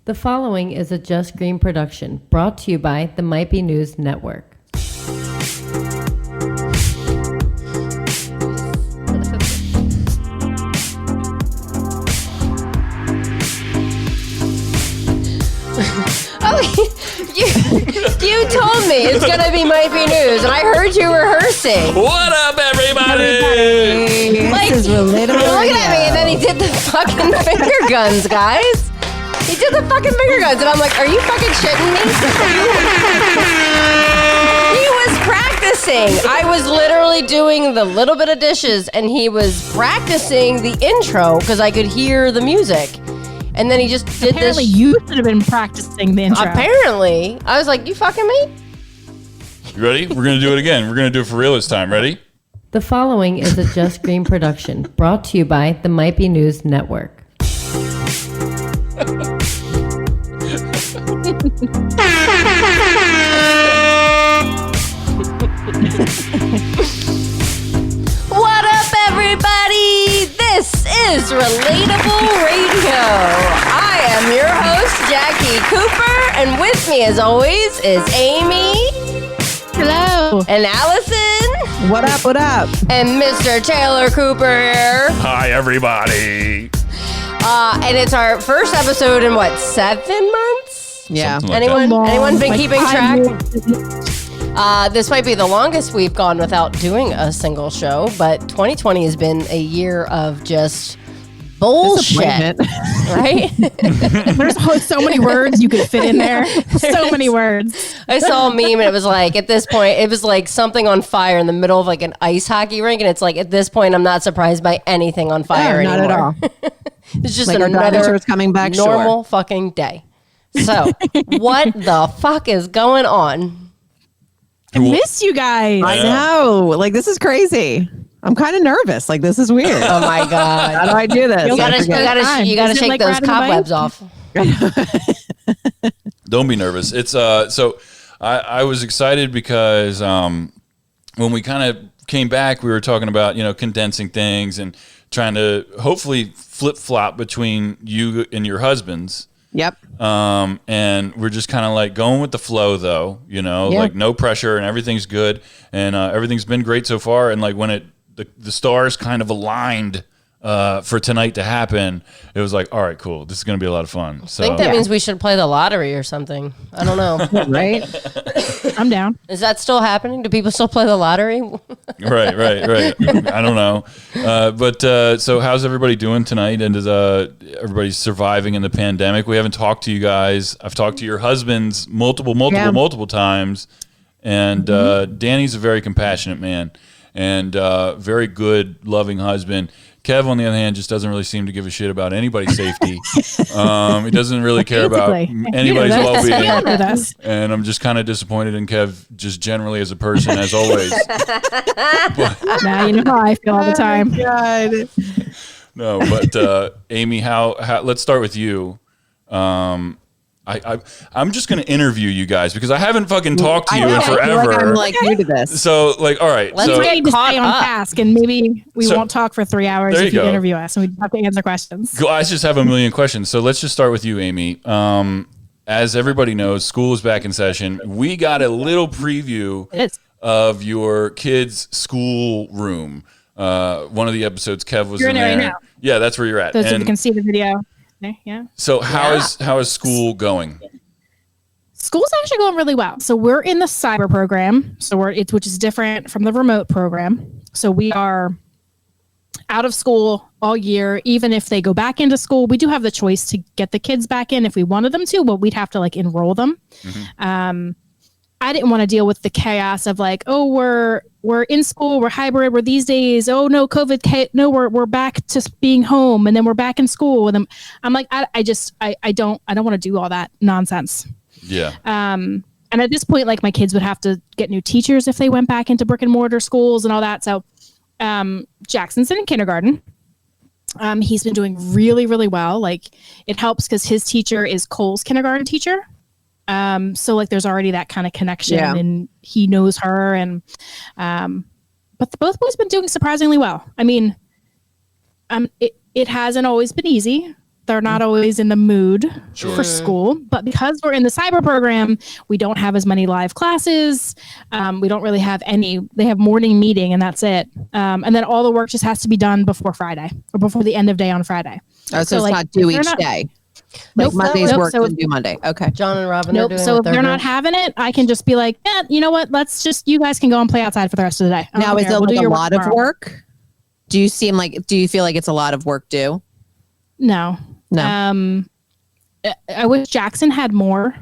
The following is a Just Green production brought to you by the Might Be News Network. You told me it's going to be Might Be News, and I heard you rehearsing. What up, everybody? Like, this is Relatable looking at me, Radio. and then he did the fucking finger guns, guys. He did the fucking finger guns, and I'm like, are you fucking shitting me? He was practicing. I was literally doing the little bit of dishes, and he was practicing the intro because I could hear the music. And then he just did Apparently this. you should have been practicing the intro. Apparently. I was like, you fucking me? You ready? We're going to do it again. We're going to do it for real this time. Ready? The following is a Just Green production brought to you by the Might Be News Network. What up, everybody? This is Relatable Radio. I am your host, Jackie Cooper, and with me, as always, is Amy. Hello. And Allison. What up? What up? And Mr. Taylor Cooper. Hi, everybody. And it's our first episode in, 7 months? Yeah. Something like that. Anyone been keeping track? 5 years. This might be the longest we've gone without doing a single show, but 2020 has been a year of just bullshit, Disappointment. right? There's so many words you could fit in there. So many words. I saw a meme and it was like, at this point, it was like something on fire in the middle of like an ice hockey rink. And it's like, at this point, I'm not surprised by anything on fire not anymore. at all. It's just Like our another dinosaurs coming back. normal fucking day. So what the fuck is going on? I miss you guys. I know. Like, this is crazy. I'm kind of nervous. Like, this is weird. Oh my How God. do I do this? You gotta Is it shake like those riding a bike? cobwebs off. Don't be nervous. It's so I was excited because when we kind of came back, we were talking about, condensing things and trying to hopefully flip-flop between you and your husbands. Yep. And we're just kind of like going with the flow, though, like no pressure and everything's good and everything's been great so far. And like when the stars kind of aligned for tonight to happen, it was like, all right, cool. This is going to be a lot of fun. So I think that means we should play the lottery or something. I don't know. Right? I'm down. Is that still happening? Do people still play the lottery? right. I don't know. But so how's everybody doing tonight? And is everybody surviving in the pandemic? We haven't talked to you guys. I've talked to your husbands multiple times. And Danny's a very compassionate man and very good, loving husband. Kev, on the other hand, just doesn't really seem to give a shit about anybody's safety. He doesn't really care about anybody's well-being. And I'm just kind of disappointed in Kev just generally as a person, as always. Now you know how I feel all the time. God. No, but Amy, how? Let's start with you. I'm just going to interview you guys because I haven't fucking talked to you in I feel forever. like I'm like new to this. So, like, all right. Let's so, get We need to caught stay on up. task, and maybe we So- won't talk for 3 hours There if you you go. interview us, and we have to answer questions. I just have a million questions. So let's just start with you, Amy. As everybody knows, school is back in session. We got a little preview It's of your kids' school room. One of the episodes, Kev was You're in in it right there. now. Yeah, that's where you're at. so you And can see the video. Yeah. so how is school going? School's actually going really well. So we're in the cyber program, which is different from the remote program. So we are out of school all year. Even if they go back into school, we do have the choice to get the kids back in if we wanted them to, but we'd have to enroll them. I didn't want to deal with the chaos of we're in school, we're hybrid, we're these days. Oh no, COVID! No, we're back to being home, and then we're back in school. And I'm like, I don't want to do all that nonsense. Yeah. And at this point, my kids would have to get new teachers if they went back into brick and mortar schools and all that. So Jackson's in kindergarten. He's been doing really, really well. It helps because his teacher is Cole's kindergarten teacher. So there's already that kind of connection and he knows her but both boys been doing surprisingly well. I mean, it hasn't always been easy. they're not always in the mood for school. But because we're in the cyber program, we don't have as many live classes. We don't really have any. They have morning meeting and that's it. And then all the work just has to be done before Friday or before the end of day on Friday. Oh, so it's not due each day. Like Monday's work and due Monday. Okay. John and Robin are doing So if what they're not doing. having it, I can just be like, yeah, you know what? You guys can go and play outside for the rest of the day. Now, is it We'll like do a your lot of tomorrow. work? Do you feel like it's a lot of work due? No. No. I wish Jackson had more.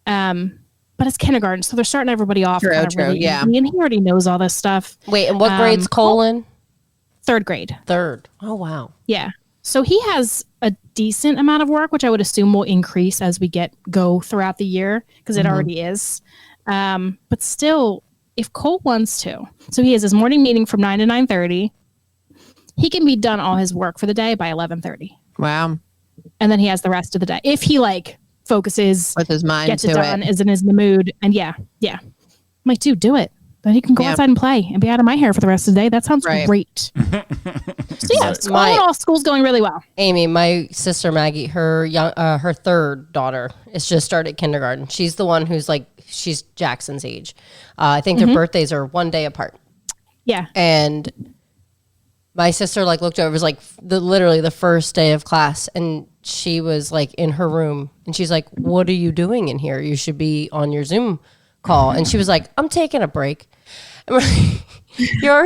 But it's kindergarten, so they're starting everybody off. True, kind of really yeah. easy, and he already knows all this stuff. Wait, and what grade's Cole in? 3rd grade. 3rd. Oh, wow. Yeah. So he has a decent amount of work, which I would assume will increase as we go throughout the year because it already is. But still, if Cole wants to, so he has his morning meeting from 9 to 9:30. He can be done all his work for the day by 11:30, Wow. and then he has the rest of the day if he focuses, With his mind gets to it done, it. is in the mood, and yeah. I'm like, dude, do it. Then he can go Yeah. outside and play and be out of my hair for the rest of the day. That sounds Right. great. So yeah, all in all, school's going really well. Amy, my sister Maggie, her 3rd daughter is just started kindergarten. She's the one who's she's Jackson's age. I think their birthdays are 1 day apart. Yeah. And my sister looked over, it was literally the first day of class, and she was in her room, and she's like, "What are you doing in here? You should be on your Zoom call." And she was like, "I'm taking a break." And we're like, You're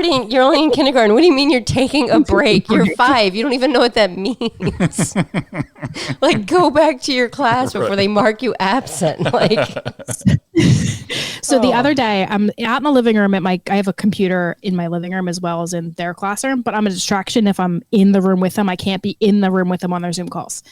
only in kindergarten. What do you mean you're taking a break? You're 5. You don't even know what that means. Go back to your class before they mark you absent. So the other day, I'm out in the living room I have a computer in my living room as well as in their classroom, but I'm a distraction if I'm in the room with them. I can't be in the room with them on their Zoom calls.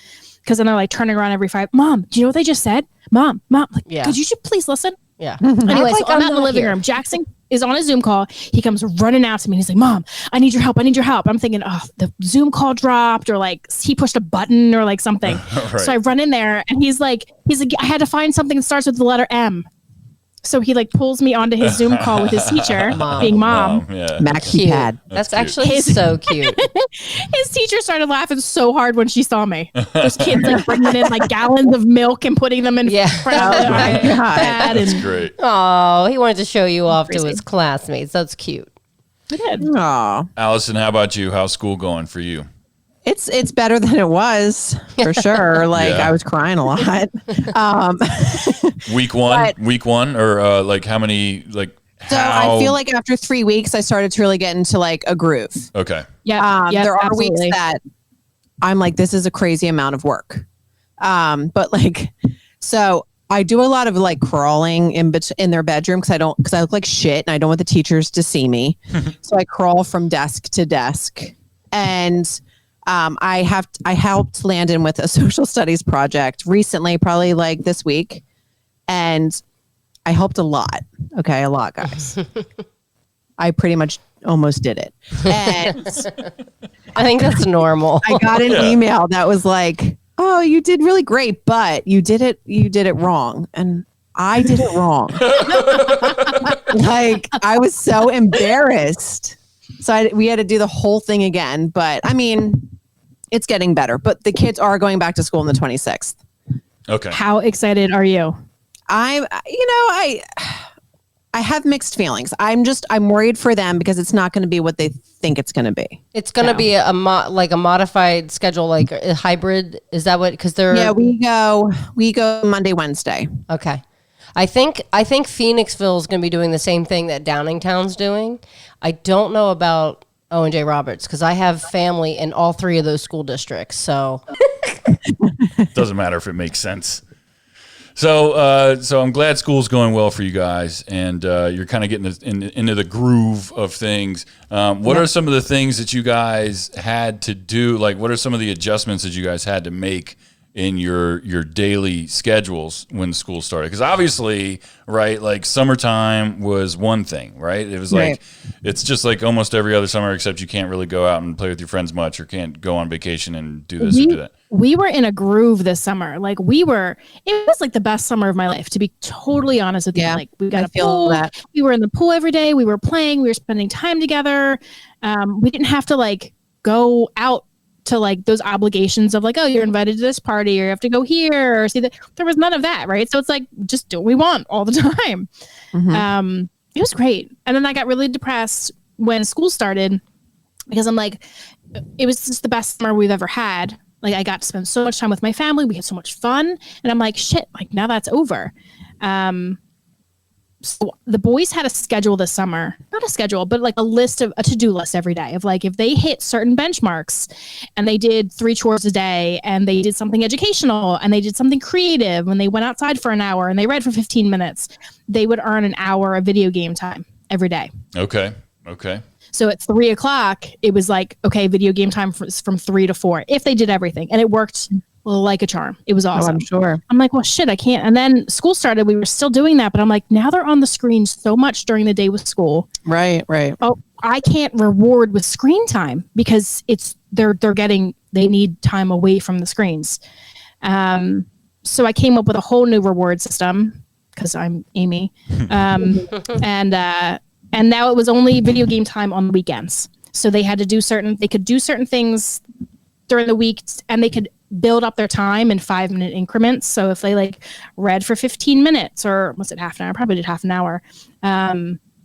Because then they're turning around every 5. Mom, do you know what they just said? Mom, Yeah. could you please listen? Yeah. Anyway, so I'm I'm out in the not living here. room. Jackson is on a Zoom call. He comes running out to me. And he's like, "Mom, I need your help. I need your help." I'm thinking, oh, the Zoom call dropped, or he pushed a button or something. Right. So I run in there, and he's like, I had to find something that starts with the letter M. So he pulls me onto his Zoom call with his teacher, being mom. Yeah. Maxi Cute. pad. That's cute. actually so cute. His teacher started laughing so hard when she saw me. Those kids bringing in gallons of milk and putting them in front of the my God. iPad. That's And great. Oh, he wanted to show you off to Crazy. his classmates. That's cute. I did. Aw. Allison, how about you? How's school going for you? It's better than it was for sure. Yeah. I was crying a lot. Week one, or how many So I feel like after 3 weeks, I started to really get into a groove. Okay. Yeah. There are absolutely. weeks that I'm this is a crazy amount of work. But so I do a lot of crawling in their bedroom because I look like shit and I don't want the teachers to see me. So I crawl from desk to desk, and I helped Landon with a social studies project recently, probably this week, and I helped a lot. Okay, a lot, guys. I pretty much almost did it, and I think that's normal. I got an email that was "Oh, you did really great, but you did it wrong," and I did it wrong. I was so embarrassed. So we had to do the whole thing again, but I mean, it's getting better. But the kids are going back to school on the 26th. Okay. How excited are you? I have mixed feelings. I'm worried for them because it's not going to be what they think it's going to be. It's going to be a modified schedule, a hybrid. Is that what? Because they're we go Monday, Wednesday. okay. I think Phoenixville is going to be doing the same thing that Downingtown's doing. I don't know about O&J Roberts because I have family in all 3 of those school districts. So Doesn't matter if it makes sense. So I'm glad school's going well for you guys, and you're kind of getting into the groove of things. What are some of the things that you guys had to do? What are some of the adjustments that you guys had to make in your daily schedules when school started? Because obviously, right, summertime was one thing, right? It was Right. it's just almost every other summer, except you can't really go out and play with your friends much, or can't go on vacation and do this or do that. We were in a groove this summer. It was the best summer of my life, to be totally honest with you. Yeah, We got I a feel pool. that. We were in the pool every day. We were playing. We were spending time together. We didn't have to go out to like those obligations of like, oh, you're invited to this party or you have to go here or see that. There was none of that, right? So it's like, just do what we want all the time. It was great. And then I got really depressed when school started because I'm like, it was just the best summer we've ever had. Like I got to spend so much time with my family. We had so much fun. And I'm like, shit, like now that's over. So the boys had a schedule this summer, not a schedule, but like a to-do list every day of like, if they hit certain benchmarks and they did 3 chores a day and they did something educational and they did something creative and they went outside for an hour and they read for 15 minutes, they would earn an hour of video game time every day. Okay. So at 3:00, it was like, okay, video game time from 3 to 4 if they did everything. And it worked like a charm. It was awesome. Oh, I'm sure. I'm like, well, shit, I can't. And then school started. We were still doing that. But I'm like, now they're on the screen so much during the day with school. Right. Oh, I can't reward with screen time because they need time away from the screens. So I came up with a whole new reward system because I'm Amy. And now it was only video game time on the weekends. So they could do certain things during the week and they could build up their time in 5-minute increments. So if they like read for 15 minutes or was it half an hour? Probably did half an hour.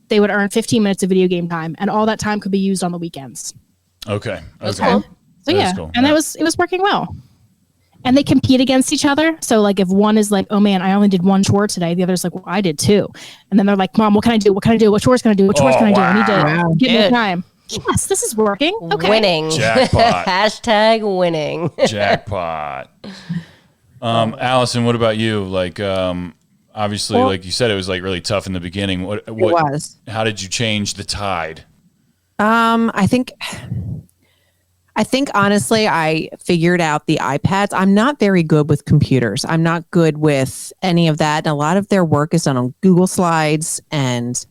They would earn 15 minutes of video game time and all that time could be used on the weekends. Okay. That's cool. So yeah, cool. And it was working well. And they compete against each other. So like if one is like, oh man, I only did 1 chore today. The other's like, well, I did 2. And then they're like, Mom, what can I do? What chores can I do? What chores can I do? I need to get more time. Yes, this is working. Okay. Winning. Jackpot. Hashtag winning. Jackpot. Allison, what about you? Like, obviously, like you said, it was like really tough in the beginning. What it was. How did you change the tide? I think honestly, I figured out the iPads. I'm not very good with computers. I'm not good with any of that. And a lot of their work is done on Google Slides and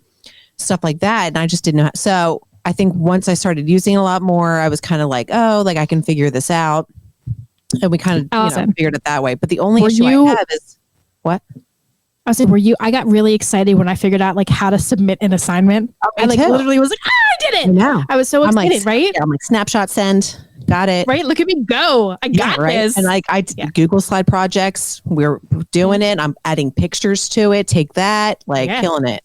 stuff like that. And I just didn't know. So I think once I started using it a lot more, I was kind of like, oh, like I can figure this out. And we kind of figured it that way. But the only issue I have is what? I was like, I got really excited when I figured out like how to submit an assignment. I like literally was like, I did it. I was so excited, right? Yeah, I'm like, snapshot send. Got it. Right? Look at me go. I got this. And like Google Slide projects, we're doing it. I'm adding pictures to it. Take that, killing it.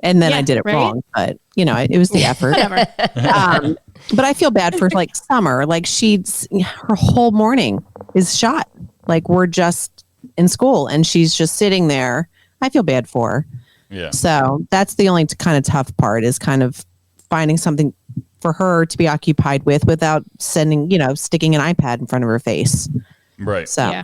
And then I did it wrong, but it was the effort. But I feel bad for like Summer. Like her whole morning is shot. Like we're just in school and she's just sitting there. I feel bad for her. Yeah. So that's the only kind of tough part is kind of finding something for her to be occupied with without sticking an iPad in front of her face. Right. So,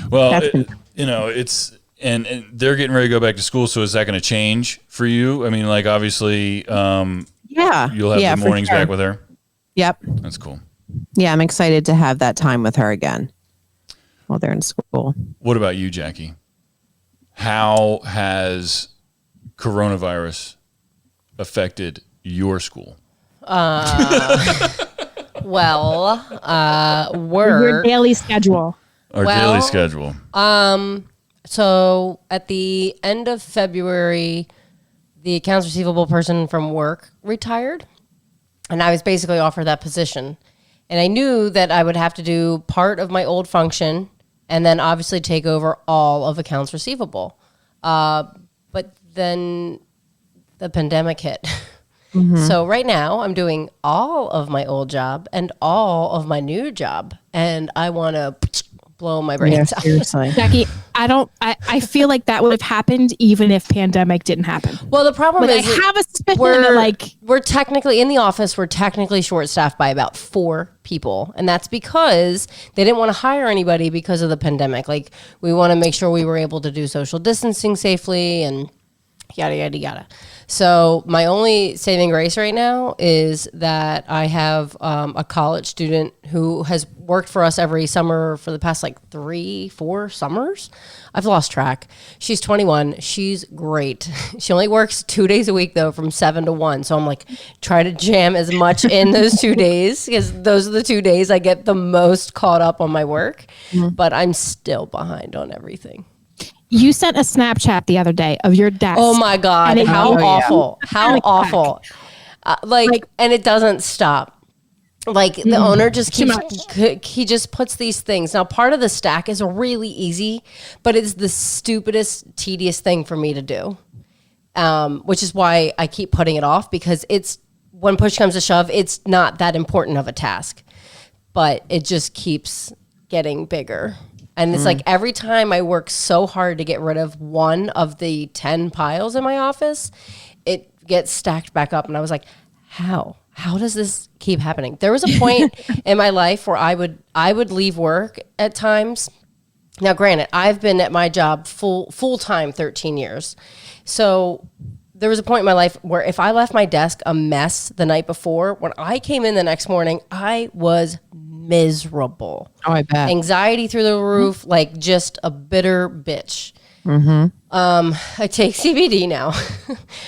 well, it's. And they're getting ready to go back to school, so is that going to change for you? I mean, like, obviously, you'll have the mornings back with her? Yep. That's cool. Yeah, I'm excited to have that time with her again while they're in school. What about you, Jackie? How has coronavirus affected your school? Work. Your daily schedule. Our daily schedule. So at the end of February, the accounts receivable person from work retired, and I was basically offered that position. And I knew that I would have to do part of my old function and then obviously take over all of accounts receivable. But then the pandemic hit. Mm-hmm. So right now I'm doing all of my old job and all of my new job, and I want to blow my brains out. Seriously. Jackie, I feel like that would have happened even if pandemic didn't happen. Well, the problem is I have a suspicion we're technically in the office. We're technically short staffed by about 4 people, and that's because they didn't want to hire anybody because of the pandemic. Like we want to make sure we were able to do social distancing safely and yada yada yada. So my only saving grace right now is that I have a college student who has worked for us every summer for the past 3-4 summers. I've lost track. She's 21. She's great. She only works 2 days a week though, from 7 to 1. So I'm try to jam as much in those 2 days because those are the 2 days I get the most caught up on my work. Mm-hmm. But I'm still behind on everything. You sent a Snapchat the other day of your desk. Oh my God. How awful. How awful. And it doesn't stop. Like the owner just he just puts these things. Now, part of the stack is really easy, but it's the stupidest, tedious thing for me to do. Which is why I keep putting it off, because it's, when push comes to shove, it's not that important of a task, but it just keeps getting bigger. And it's like every time I work so hard to get rid of one of the 10 piles in my office, it gets stacked back up. And I was like, how does this keep happening? There was a point in my life where I would leave work at times. Now, granted, I've been at my job full time 13 years. So there was a point in my life where if I left my desk a mess the night before, when I came in the next morning, I was miserable. Oh, I bet. Anxiety through the roof, like just a bitter bitch. I take CBD now.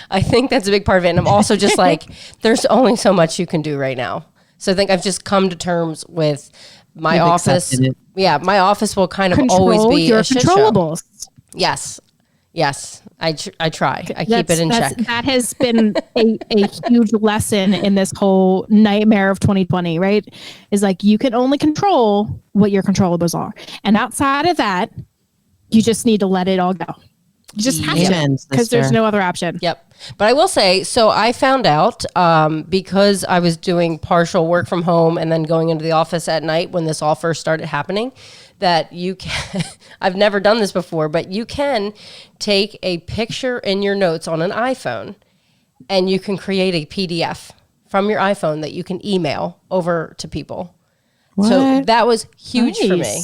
I think that's a big part of it. And I'm also just like, there's only so much you can do right now. So I think I've just come to terms with my office. Yeah, my office will kind of always be your a shit controllables. Show. Yes. I try. I keep it in check. That has been a huge lesson in this whole nightmare of 2020, right? Is like, you can only control what your controllables are. And outside of that, you just need to let it all go. You just have to, because there's no other option. Yep. But I will say, so I found out because I was doing partial work from home and then going into the office at night when this all first started happening, that you can, I've never done this before, but you can take a picture in your notes on an iPhone and you can create a PDF from your iPhone that you can email over to people. What? So that was huge for me.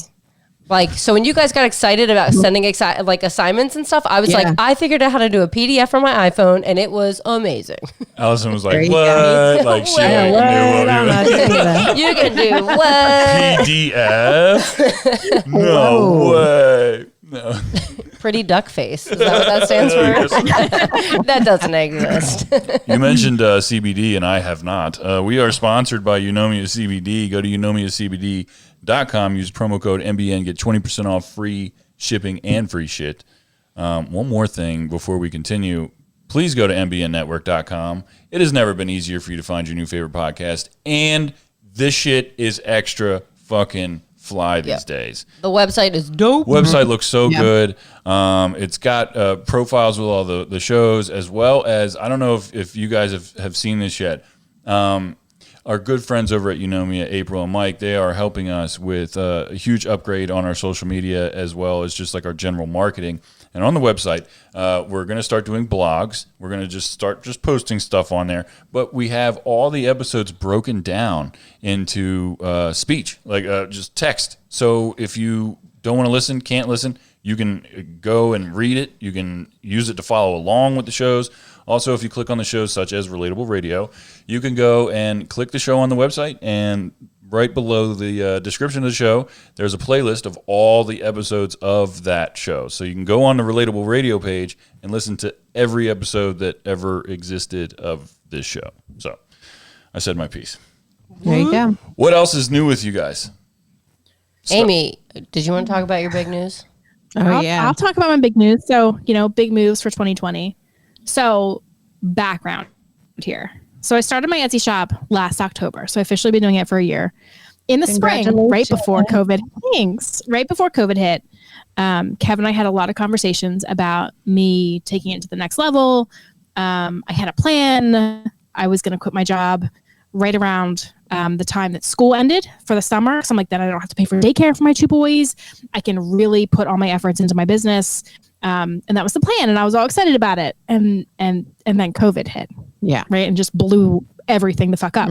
Like, so when you guys got excited about sending like assignments and stuff, I was like, I figured out how to do a PDF from my iPhone, and it was amazing. Allison was like, what? Like, she knew what you can do what? PDF? No way. No. Pretty duck face. Is that what that stands for? That doesn't exist. You mentioned CBD, and I have not. We are sponsored by Eunomia CBD. Go to eunomiacbd.com. Use promo code MBN. Get 20% off free shipping and free shit. One more thing before we continue. Please go to mbnnetwork.com. It has never been easier for you to find your new favorite podcast. And this shit is extra fucking fly these days. The website is dope. Website looks so good. It's got profiles with all the shows, as well as, I don't know if you guys have seen this yet. Our good friends over at Eunomia, April and Mike, they are helping us with a huge upgrade on our social media, as well as just like our general marketing. And on the website, we're going to start doing blogs. We're going to just start posting stuff on there. But we have all the episodes broken down into speech, like just text. So if you don't want to listen, can't listen, you can go and read it. You can use it to follow along with the shows. Also, if you click on the shows such as Relatable Radio, you can go and click the show on the website, and right below the description of the show, there's a playlist of all the episodes of that show. So you can go on the Relatable Radio page and listen to every episode that ever existed of this show. So I said my piece. There you go. What else is new with you guys? Amy, did you want to talk about your big news? I'll talk about my big news. So, big moves for 2020. So, background here. So, I started my Etsy shop last October. So, I officially been doing it for a year. In the spring, right before COVID hit, Kevin and I had a lot of conversations about me taking it to the next level. I had a plan. I was going to quit my job right around the time that school ended for the summer. So I'm like, then I don't have to pay for daycare for my 2 boys. I can really put all my efforts into my business. And that was the plan. And I was all excited about it. And then COVID hit. Yeah. Right. And just blew everything the fuck up.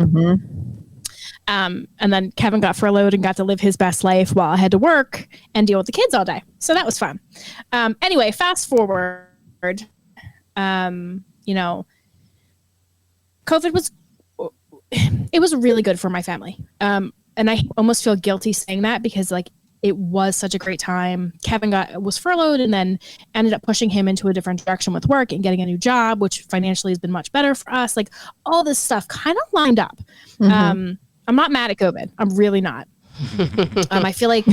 And then Kevin got furloughed and got to live his best life while I had to work and deal with the kids all day. So that was fun. Anyway, fast forward, COVID was really good for my family. And I almost feel guilty saying that because it was such a great time. Kevin was furloughed and then ended up pushing him into a different direction with work and getting a new job, which financially has been much better for us. Like all this stuff kind of lined up. I'm not mad at COVID. I'm really not. I feel like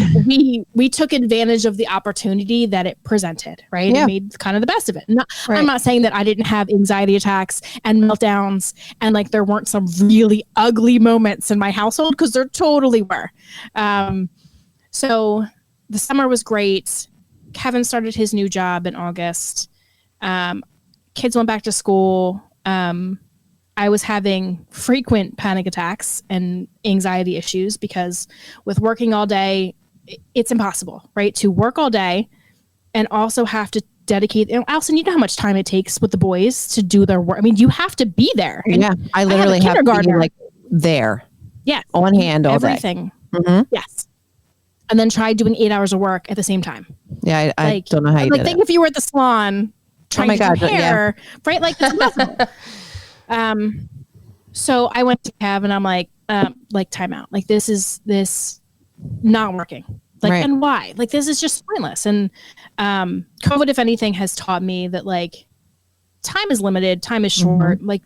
we took advantage of the opportunity that it presented, right? Yeah. And made kind of the best of it. Right. I'm not saying that I didn't have anxiety attacks and meltdowns and like there weren't some really ugly moments in my household, because there totally were. So the summer was great. Kevin started his new job in August. Kids went back to school. I was having frequent panic attacks and anxiety issues because with working all day, it's impossible, right? To work all day and also have to dedicate. Allison, you know how much time it takes with the boys to do their work. I mean, you have to be there. And Yeah, I literally have to be like there. Yeah, on hand all everything. day. Mm-hmm. Yes, and then try doing 8 hours of work at the same time. Yeah, I don't know how you did think it. if you were at the salon trying to do hair, right? Like it's impossible. So I went to Kev and I'm like time out. Like this is not working. Like, Right. And why? Like, this is just pointless. And COVID, if anything, has taught me that like time is limited, time is short. Like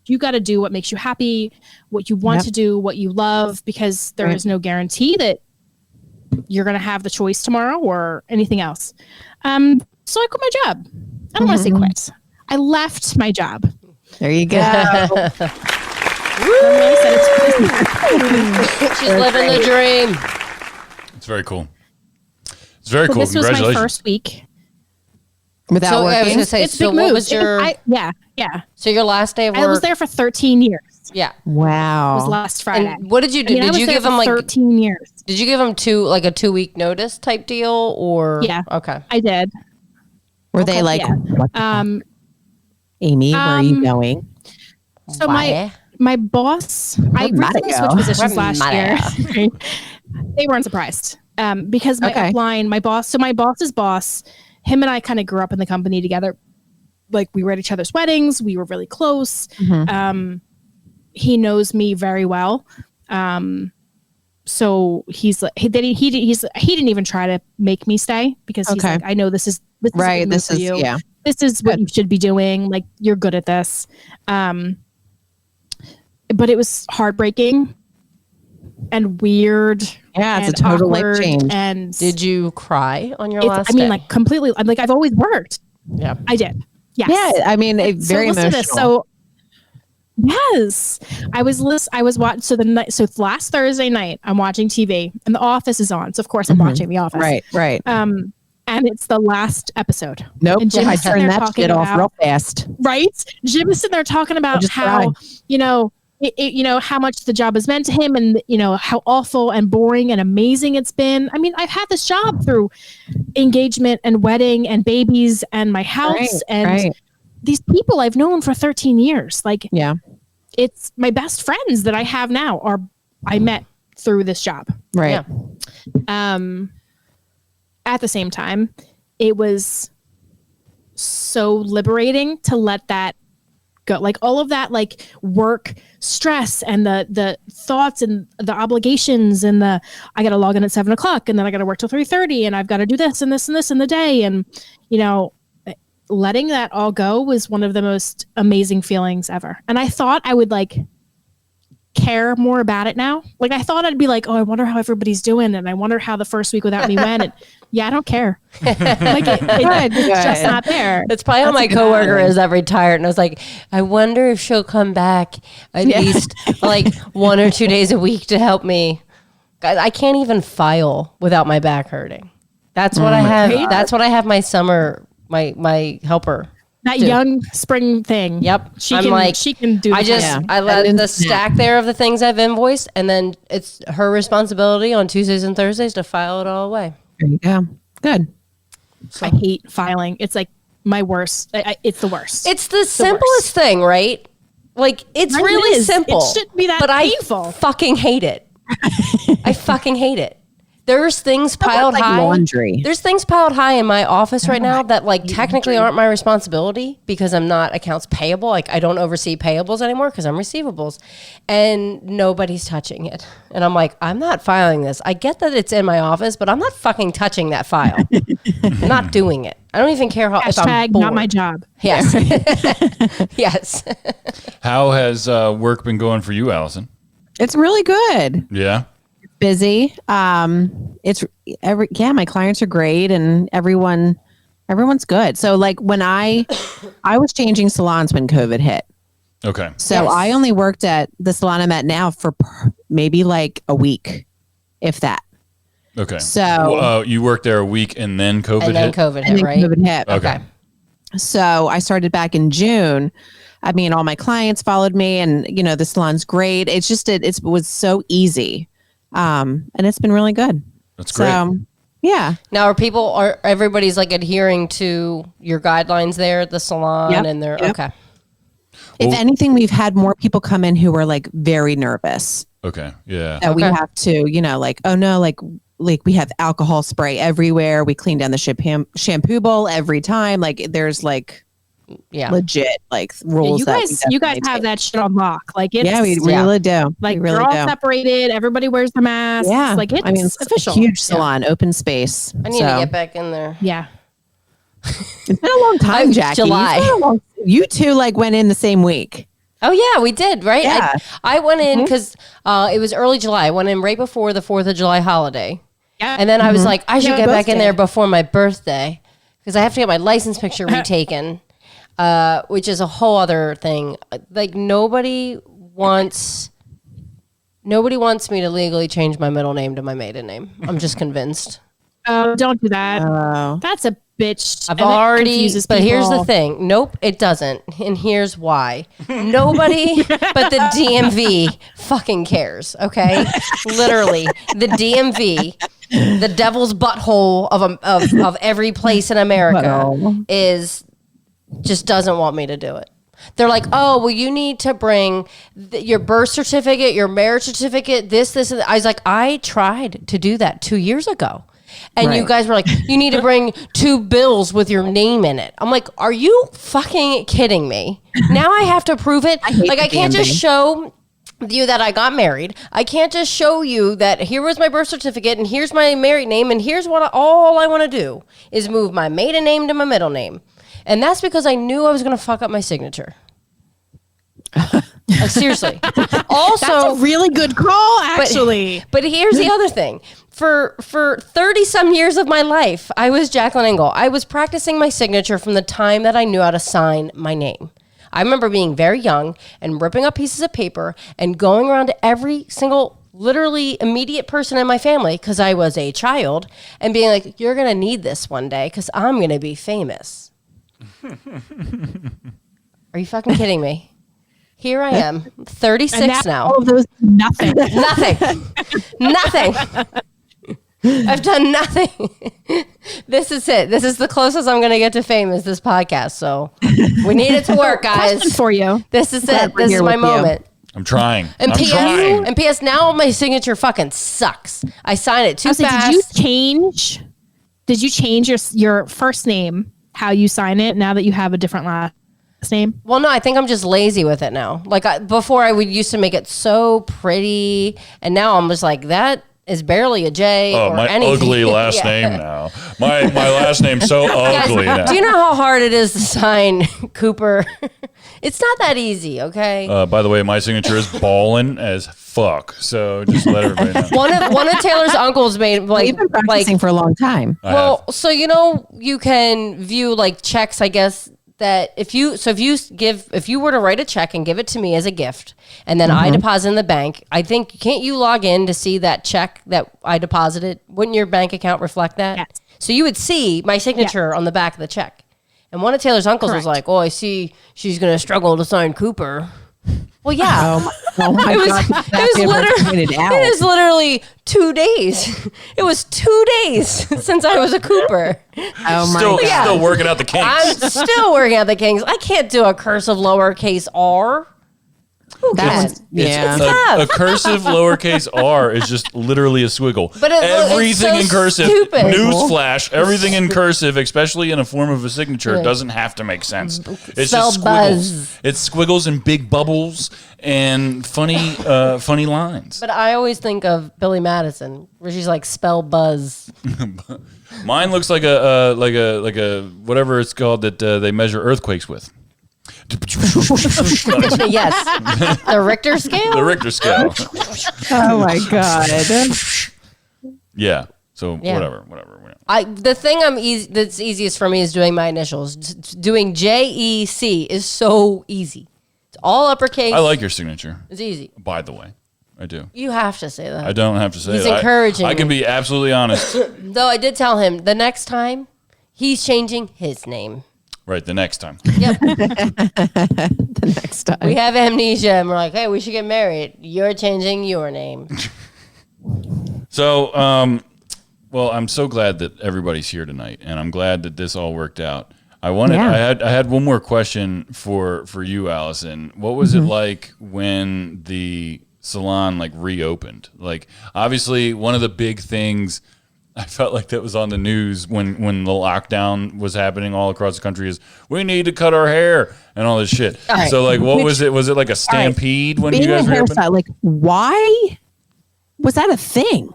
you got to do what makes you happy, what you want to do, what you love, because there is no guarantee that you're going to have the choice tomorrow or anything else. So I quit my job. I don't want to say quit. I left my job. There you go. She's living the dream. It's very cool. It's very cool. This was Congratulations. my first week. Without So I was working. going to say, It's a so big what move. was your, Yeah. so your last day of work? I was there for 13 years. Yeah. It was Wow. last Friday. And what did you do? I Did was you there give for them like, 13 years? did you give them a 2-week notice type deal or? Yeah. Okay. I did. Were they like, Yeah. what the fuck? Um, Amy, where are you going? So Why? my boss, I Where'd Matt recently go? switched positions Where'd last year. They weren't surprised because my upline, my boss's boss, him and I kind of grew up in the company together. Like we were at each other's weddings. We were really close. He knows me very well. So he's like, he didn't even try to make me stay because he's like, I know this is Right. good This for is, you. yeah. This is what you should be doing. Like you're good at this. But it was heartbreaking and weird. Yeah, it's and a total life awkward, change. And Did you cry on your last I mean, day? like completely, I'm like, I've always worked. Yeah. I did. Yes. Yeah, I mean, it's very listen to emotional. this. So yes, I was watching. So last Thursday night, I'm watching TV and The Office is on. So of course I'm watching The Office. Right. And it's the last episode. Nope. And Jim I is sitting turned there that talking shit off about- real fast. Right? Jim is sitting there talking about just how, cried. how much the job has meant to him and, how awful and boring and amazing it's been. I mean, I've had this job through engagement and wedding and babies and my house and these people I've known for 13 years. Like, Yeah. it's my best friends that I have now I met through this job. Right. Yeah. At the same time, it was so liberating to let that go. Like all of that, like work stress and the thoughts and the obligations and I got to log in at 7:00 and then I got to work till 3:30 and I've got to do this and this and this in the day. And, letting that all go was one of the most amazing feelings ever. And I thought I would like care more about it now. Like I thought I'd be like, oh, I wonder how everybody's doing. And I wonder how the first week without me went. And yeah, I don't care. Like it's just not there. That's probably how my coworker is every tired. And I was like, I wonder if she'll come back at least like 1 or 2 days a week to help me. I can't even file without my back hurting. That's what I have. God. That's what I have my summer, my helper. That young spring thing. Yep. She I'm can, like, she can do I just, that. I let the stack there of the things I've invoiced, and then it's her responsibility on Tuesdays and Thursdays to file it all away. There you go. Good. I hate filing. It's like my worst. It's the worst. It's the simplest thing, right? Like, it's Right, it really is. simple. It shouldn't be that but painful. I fucking hate it. I fucking hate it. There's things piled like high. laundry. There's things piled high in my office right now that like technically aren't my responsibility because I'm not accounts payable. Like I don't oversee payables anymore because I'm receivables and nobody's touching it. And I'm like, I'm not filing this. I get that it's in my office, but I'm not fucking touching that file. I'm not doing it. I don't even care if I'm Hashtag bored. not my job. Yes. Yes. How has work been going for you, Allison? It's really good. Yeah. busy. My clients are great and everyone's good. So like when I was changing salons when COVID hit. Okay. So Yes. I only worked at the salon I'm at now for maybe like a week, if that. Okay. So you worked there a week and then COVID And then hit? COVID and hit, then right? COVID hit. Okay. So I started back in June. I mean, all my clients followed me and, the salon's great. It's just, it was so easy. And it's been really good. That's great. So, yeah. Now, everybody's like adhering to your guidelines there at the salon, Yep, and they're yep. okay. If anything, we've had more people come in who were like very nervous Okay. Yeah. that we Okay. have to, like, oh no, like we have alcohol spray everywhere. We clean down the shampoo bowl every time. Like there's like Yeah. legit like rules. You that guys, we you guys definitely have take. that shit on lock. Like it's Yeah, we really do. like we really they're all do. separated. Everybody wears their masks. Yeah, like it's, I mean, it's official. a huge salon, open space. I need to get back in there. Yeah. It's been a long time, Jackie. July. You two like went in the same week. Oh yeah, we did, right? Yeah. I went in because it was early July. I went in right before the 4th of July holiday. Yeah. And then I was like, I should Yeah, get back in birthday. there before my birthday because I have to get my license picture retaken, which is a whole other thing. Like nobody wants me to legally change my middle name to my maiden name. I'm just convinced. Oh, don't do that. Oh. That's a bitch. I've and that already, confuses but here's the people. thing. Nope, it doesn't. And here's why. Nobody but the DMV fucking cares, okay? Literally, the DMV, the devil's butthole of every place in America just doesn't want me to do it. They're like, oh, well, you need to bring your birth certificate, your marriage certificate, this, and that. I was like, I tried to do that 2 years ago. And you Right. guys were like, you need to bring 2 bills with your name in it. I'm like, are you fucking kidding me? Now I have to prove it. Like, I can't just show you that I got married. I can't just show you that here was my birth certificate and here's my married name and here's what all I want to do is move my maiden name to my middle name. And that's because I knew I was going to fuck up my signature. Like, seriously. Also, That's a really good call, actually. but here's the other thing. For 30 some years of my life, I was Jacqueline Engel. I was practicing my signature from the time that I knew how to sign my name. I remember being very young and ripping up pieces of paper and going around to every single literally immediate person in my family because I was a child and being like, you're going to need this one day because I'm going to be famous. Are you fucking kidding me? Here I am, 36 now. All of those, nothing. Nothing. I've done nothing. This is it. This is the closest I'm going to get to fame is this podcast. So we need it to work, Question guys. for you. This is Glad it. we're This is here my with you. moment. I'm trying. And I'm PS, trying. and PS, now my signature fucking sucks. I signed it too I was like, fast. did you change your first name, how you sign it, now that you have a different last name? Well, no, I think I'm just lazy with it now. Like before, I would used to make it so pretty, and now I'm just like that is barely a J. Oh, or my anything. ugly last Yeah. name now. My last name's so ugly now. Do you know how hard it is to sign Cooper? It's not that easy, okay? By the way, my signature is ballin' as fuck. So just let everybody know. One of Taylor's uncles made We've been practicing for a long time. well, so you can view like checks, I guess, that if you were to write a check and give it to me as a gift and then I deposit in the bank, I think can't you log in to see that check that I deposited? Wouldn't your bank account reflect that? Yes. So you would see my signature on the back of the check. And one of Taylor's uncles was like, "Oh, I see she's going to struggle to sign Cooper." Well, yeah. Oh my God. It is literally 2 days. It was 2 days since I was a Cooper. Oh my Still, God. still working out the kinks. I'm still working out the kinks. I can't do a cursive lowercase r. Who can? Yeah. tough. A cursive lowercase r is just literally a squiggle. But it's everything so in cursive, stupid. newsflash, everything in cursive, especially in a form of a signature, doesn't have to make sense. It's Spell just squiggles. buzz. It's squiggles and big bubbles and funny lines. But I always think of Billy Madison, where she's like, spell buzz. Mine looks like a whatever it's called that they measure earthquakes with. Yes. The Richter scale? The Richter scale. Oh my God. Yeah. So Yeah. whatever. The thing that's easiest for me is doing my initials. Doing JEC is so easy. It's all uppercase. I like your signature, It's easy. by the way. I do. You have to say that. I don't have to say He's that. encouraging I can me. be absolutely honest. Though I did tell him the next time he's changing his name. Right, the next time. Yep. The next time. We have amnesia and we're like, hey, we should get married. You're changing your name. So, well, I'm so glad that everybody's here tonight, and I'm glad that this all worked out. I had one more question for you, Allison. What was it like when the salon reopened? Like, obviously, one of the big things I felt like that was on the news when the lockdown was happening all across the country is we need to cut our hair and all this shit. All right. So, what was it? Was it like a stampede when you Being guys a reopened? hairstyle, why was that a thing?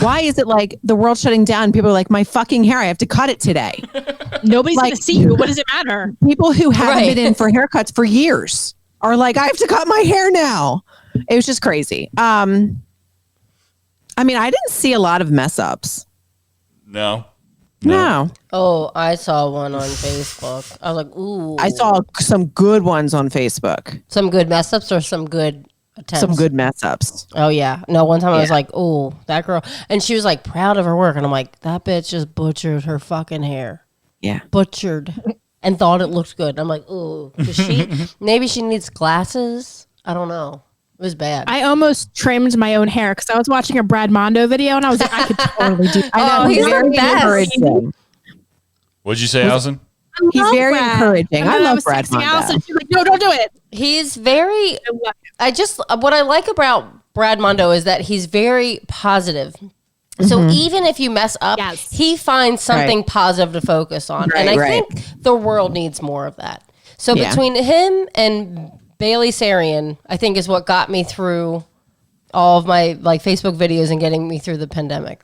Why is it like the world shutting down? People are like, my fucking hair, I have to cut it today. Nobody's going to see you. What does it matter? People who haven't Right. been in for haircuts for years are like, I have to cut my hair now. It was just crazy. I didn't see a lot of mess ups. No. No. Oh, I saw one on Facebook. I was like, ooh. I saw some good ones on Facebook. some good mess ups or some good attempts. Some good mess ups. Oh yeah. No, one time I was Yeah. like, oh, that girl. And she was like proud of her work. And I'm like, that bitch just butchered her fucking hair. Yeah. Butchered. And thought it looked good. I'm like, ooh. Maybe she needs glasses. I don't know. It was bad. I almost trimmed my own hair because I was watching a Brad Mondo video and I was like, I could totally do that. Oh, he's the best. encouraging. What'd you say, Allison? He's love very Brad. encouraging. And I then love was Brad texting Mondo. Allison. She's like, no, don't do it. He's very, I love what I like about Brad Mondo is that he's very positive. So even if you mess up, Yes. he finds something Right. positive to focus on. and I Right. think the world needs more of that. So Yeah. between him and Bailey Sarian, I think is what got me through all of my Facebook videos and getting me through the pandemic.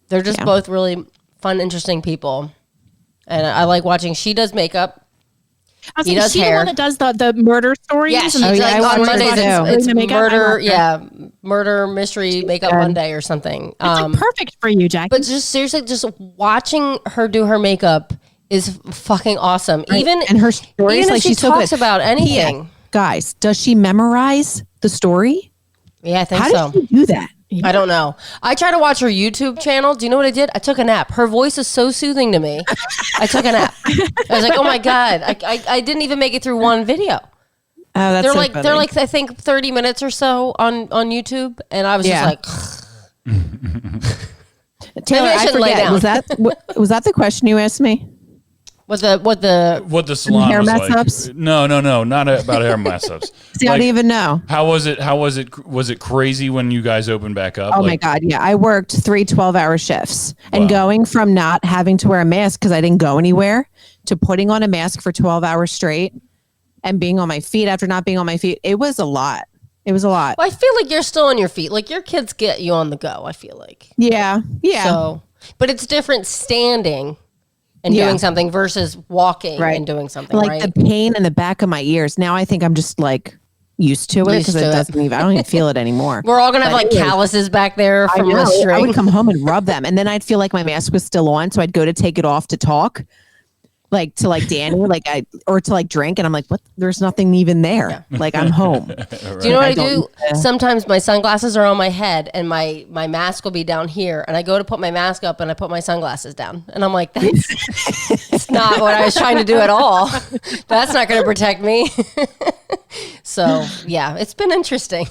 They're just Yeah. both really fun, interesting people. And I like watching. She does makeup. I was He like, does is she hair. the one that does the murder stories? Yeah, she's and Oh, yeah, like I on watch her Mondays. too. It's Doing the makeup? I murder. love her. Yeah, murder mystery makeup Monday or something. It's like perfect for you, Jackie. But just seriously, just watching her do her makeup is fucking awesome. Even and her stories, even if like she she's so talks good. about anything. Yeah. Guys, does she memorize the story? Yeah, I think How so. does she do that? I don't know. I tried to watch her YouTube channel. Do you know what I did? I took a nap. Her voice is so soothing to me. I took a nap. I was like, oh my God. I didn't even make it through one video. Oh, that's They're so like funny. they're like I think 30 minutes or so on YouTube. And I was Yeah. just Taylor, maybe I I should lay forget. down. Was that the question you asked me? what the What the salon Hair was mess like? ups? No, not about hair mess ups. See, I Like, didn't even know. How was it? Was it crazy when you guys opened back up? Oh my God. Yeah. I worked 3 12-hour shifts and Wow. going from not having to wear a mask because I didn't go anywhere to putting on a mask for 12 hours straight and being on my feet after not being on my feet. It was a lot. It was a lot. Well, I feel like you're still on your feet. Like your kids get you on the go, I feel like. Yeah. Yeah. So, but it's different standing and Yeah. doing something versus walking Right. and doing something, like right? the pain in the back of my ears. Now I think I'm just like used to it Used because to it it. doesn't even, I don't even feel it anymore. We're all going to have But like anyway, calluses back there I from know. the I string. would come home and rub them, and then I'd feel like my mask was still on, so I'd go to take it off to talk, like to like Danny, or to like drink, and I'm like, what? There's nothing even there. Like I'm home. Do you know what I don't do? need to- Sometimes my sunglasses are on my head and my mask will be down here. And I go to put my mask up and I put my sunglasses down. And I'm like, that's not what I was trying to do at all. That's not going to protect me. So, yeah, it's been interesting.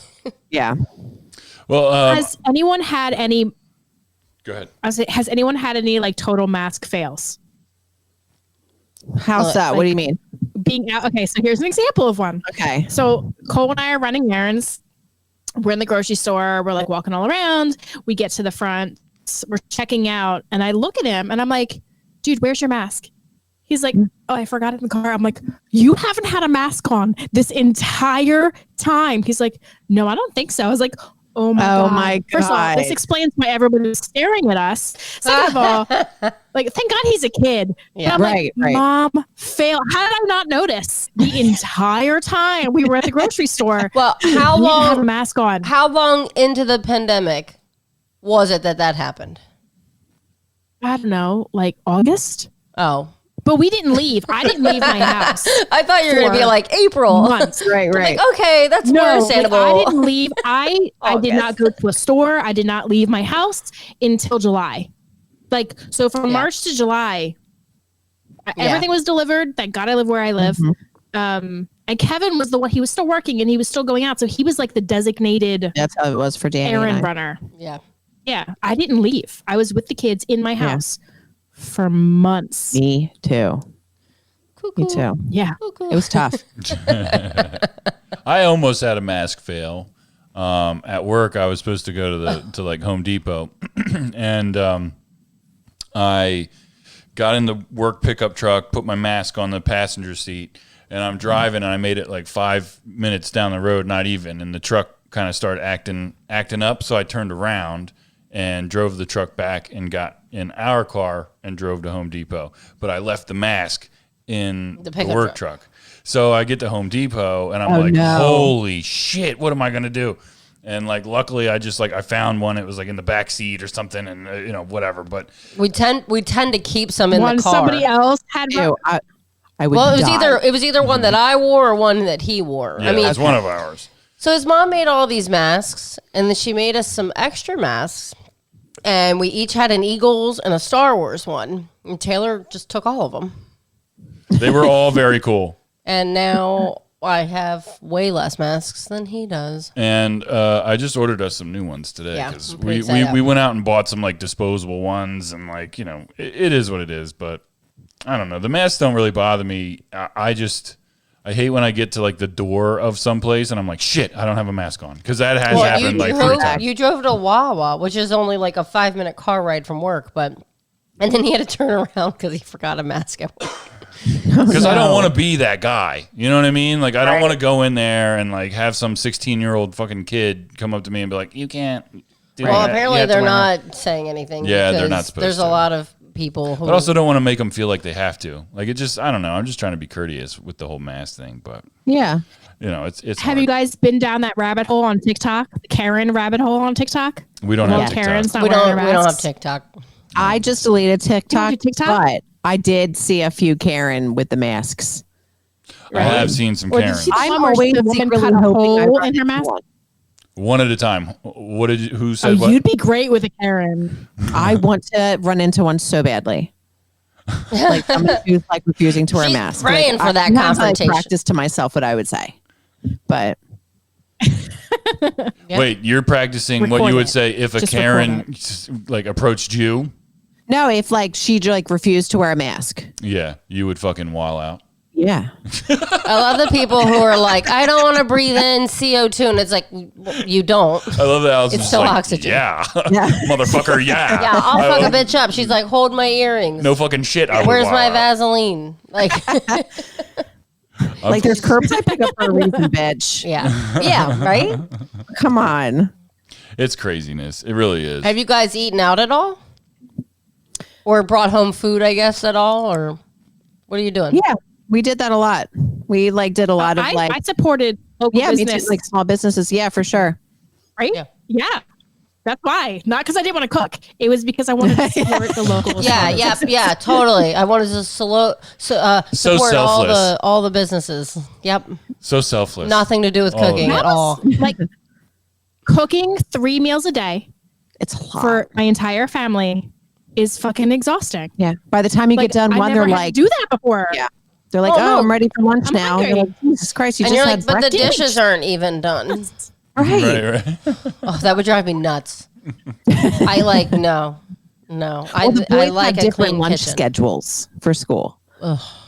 Yeah. Well, has anyone had any? go ahead. Has anyone had any like total mask fails? How's that? What do you mean? Being out. Okay, so here's an example of one. Okay. So Cole and I are running errands. We're in the grocery store. We're like walking all around. We get to the front. We're checking out, and I look at him, and I'm like, "Dude, where's your mask?" He's like, "Oh, I forgot it in the car." I'm like, "You haven't had a mask on this entire time." He's like, "No, I don't think so." I was like, Oh my Oh god! my First of all, this God. explains why everybody was staring at us. Second of all, like thank God he's a kid. Yeah. And I'm Right, like, right. Mom, fail. How did I not notice the entire time we were at the grocery store? Well, how we didn't have a long? mask on? How long into the pandemic was it that happened? I don't know, like August. Oh, But we didn't leave. I didn't leave my house. I thought you were going to be For like April. Months. Right, right. Like, okay, that's more No, like, understandable. I didn't leave. I did not August. go to a store. I did not leave my house until July. Like, so from Yeah. March to July, Yeah. everything was delivered. Thank God I live where I live. And Kevin was the one, he was still working and he was still going out. So he was like the designated That's how it was for Danny. and errand I. runner. Yeah. Yeah. I didn't leave. I was with the kids in my house for months. Me too. Me too. Yeah. It was tough. I almost had a mask fail. At work, I was supposed to go to like Home Depot, and I got in the work pickup truck, put my mask on the passenger seat, and I'm driving, and I made it like 5 minutes down the road, not even, and the truck kind of started acting up, so I turned around and drove the truck back and got in our car and drove to Home Depot. But I left the mask in the pickup work truck. truck. So I get to Home Depot and I'm like, no. holy shit, what am I going to do? And like, luckily I just like, I found one. It was like in the back seat or something and whatever. But We tend to keep some in When the car. somebody else had Ew, I would Well, die. it was either one that I wore or one that he wore. yeah, I mean, it was one of ours. so his mom made all these masks, and then she made us some extra masks, and we each had an Eagles and a Star Wars one. And Taylor just took all of them, They were all very cool. and now I have way less masks than he does. And I just ordered us some new ones today Yeah, because I'm pretty we excited. went out and bought some like disposable ones and like, it is what it is. But I don't know. The masks don't really bother me. I hate when I get to like the door of some place and I'm like, shit, I don't have a mask on. Because that has happened like 3 times. you drove to Wawa, which is only like a 5-minute car ride from work, and then he had to turn around because he forgot a mask at work. Because I don't want to be that guy. You know what I mean? Like, I don't want to go in there and like have some 16-year-old fucking kid come up to me and be like, you can't do Well, that. You apparently have to they're wear a-" not saying anything. Yeah, they're because not supposed There's to. a lot of people who. But I also don't want to make them feel like they have to. Like, it just, I don't know. I'm just trying to be courteous with the whole mask thing. But, Yeah. it's Have hard. you guys been down that rabbit hole on TikTok? The Karen rabbit hole on TikTok? We don't Well, have TikTok. Karen's not we wearing don't her we don't have masks. TikTok. I just deleted TikTok, do TikTok? but I did see a few Karen with the masks. I have seen some Or did Karens. you- I'm One where always the woman secretly cut a hoping I hole run in her into mask? one. One at a time. Who Oh, said what? you'd be great with a Karen. I want to run into one so badly. Like somebody who's like refusing to wear a She's mask. praying Like, for that sometimes confrontation. I practice to myself what I would say, but Wait, you're practicing what Record you would it. say if a Just Karen like approached you? no, if like she like refused to wear a mask. Yeah, you would fucking wall out. Yeah. I love the people who are like, I don't want to breathe in CO2, and it's like, well, you don't. I love that Allison's It's just still like, oxygen. Yeah, Yeah. motherfucker, yeah. Yeah, I'll I fuck a love- bitch up. She's like, hold my earrings. No fucking shit. I would Where's wall my out. Vaseline? Like, Like there's curbside pickup for a reason, bitch. yeah, right? Come on. It's craziness. It really is. Have you guys eaten out at all? Or brought home food, I guess, at all? Or what are you doing? Yeah. We did that a lot. We like did a lot of like I supported local me too, business. like small businesses. Yeah, for sure. right? Yeah. Yeah. That's why. Not because I didn't want to cook. It was because I wanted to support the local. Yeah, totally. I wanted to support selfless. all the businesses. Yep. So selfless. Nothing to do with All of cooking it. at all. Like cooking 3 meals a day It's a lot. for my entire family is fucking exhausting. Yeah. By the time you Like, get done I one, never they're had like, to do that before. Yeah. They're like, Oh, oh, no. I'm ready for lunch I'm now. hungry. You're like, Jesus Christ, you And just you're had like, but the breakfast. dishes aren't even done. Right. Right. Oh, that would drive me nuts. I like no. Well, the I boys like have a different clean lunch kitchen. schedules for school.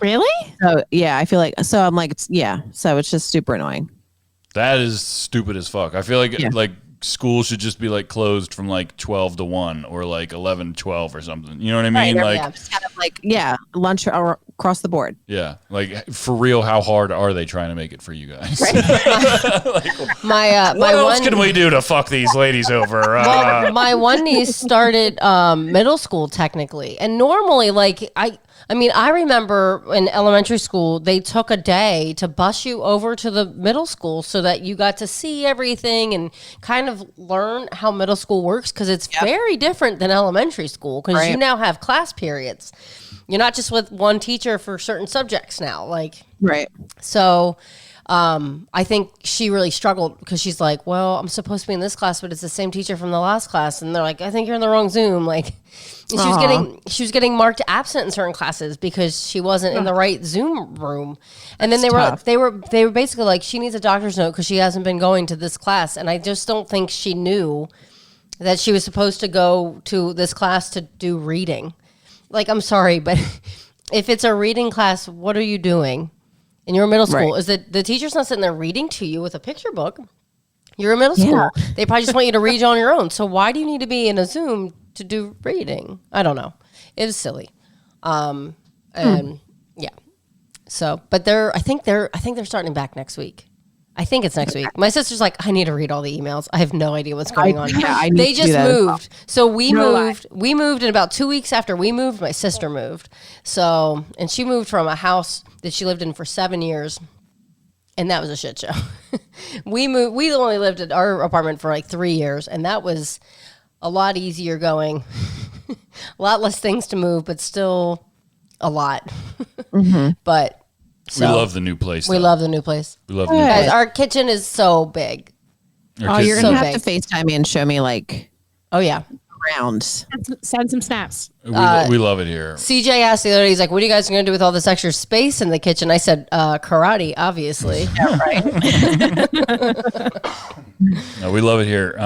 Really? So yeah, I feel like I'm like so it's just super annoying. That is stupid as fuck. I feel like Yeah. like school should just be like closed from like 12 to 1 or like 11 to 12 or something. You know what I mean? Right, like yeah. Just kind of like lunch or across the board. Yeah, like for real, how hard are they trying to make it for you guys? My What else can we do to fuck these ladies over? well, my one niece started middle school technically, and normally, like I mean, I remember in elementary school, they took a day to bus you over to the middle school so that you got to see everything and kind of learn how middle school works, because it's very different than elementary school, because you now have class periods. You're not just with one teacher for certain subjects now. Like, so I think she really struggled because she's like, well, I'm supposed to be in this class, but it's the same teacher from the last class. And they're like, I think you're in the wrong Zoom. Like, she was getting marked absent in certain classes because she wasn't in the right Zoom room. And then they were basically like, she needs a doctor's note because she hasn't been going to this class. And I just don't think she knew that she was supposed to go to this class to do reading. Like, I'm sorry, but if it's a reading class, what are you doing? In your middle school, is that the teacher's not sitting there reading to you with a picture book. You're in middle school. They probably just want you to read on your own. So why do you need to be in a Zoom to do reading? I don't know. It was silly. And yeah. So, but I think they're starting back next week. I think it's next week. My sister's like, I need to read all the emails. I have no idea what's going on. They just moved. So we moved. We moved, and about 2 weeks after we moved, my sister moved. So, and she moved from a house that she lived in for 7 years, and that was a shit show. We only lived at our apartment for like 3 years, and that was a lot easier going. A lot less things to move, but still a lot. But we love the new place. We love the new place. We love the new place. Our kitchen is so big. You're going to have to FaceTime me and show me like around. Send some snaps. We love it here. CJ asked the other day, he's like, what are you guys going to do with all this extra space in the kitchen? I said, karate, obviously. Yeah, right. No, we love it here.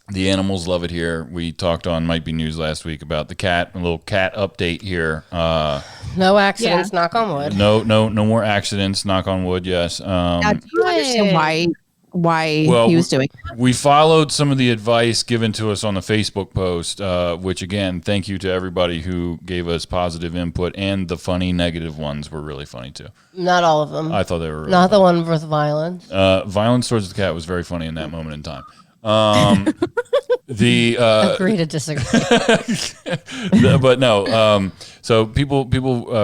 The animals love it here. We talked on Might Be News last week about the cat, a little cat update here. No accidents, knock on wood. No more accidents, knock on wood, yes. Now, do you understand why he was doing that? We followed some of the advice given to us on the Facebook post, which again, thank you to everybody who gave us positive input, and the funny negative ones were really funny too. Not all of them. I thought they were really not funny. The one with violence. Violence towards the cat was very funny in that moment in time. Agree to disagree. But no. So people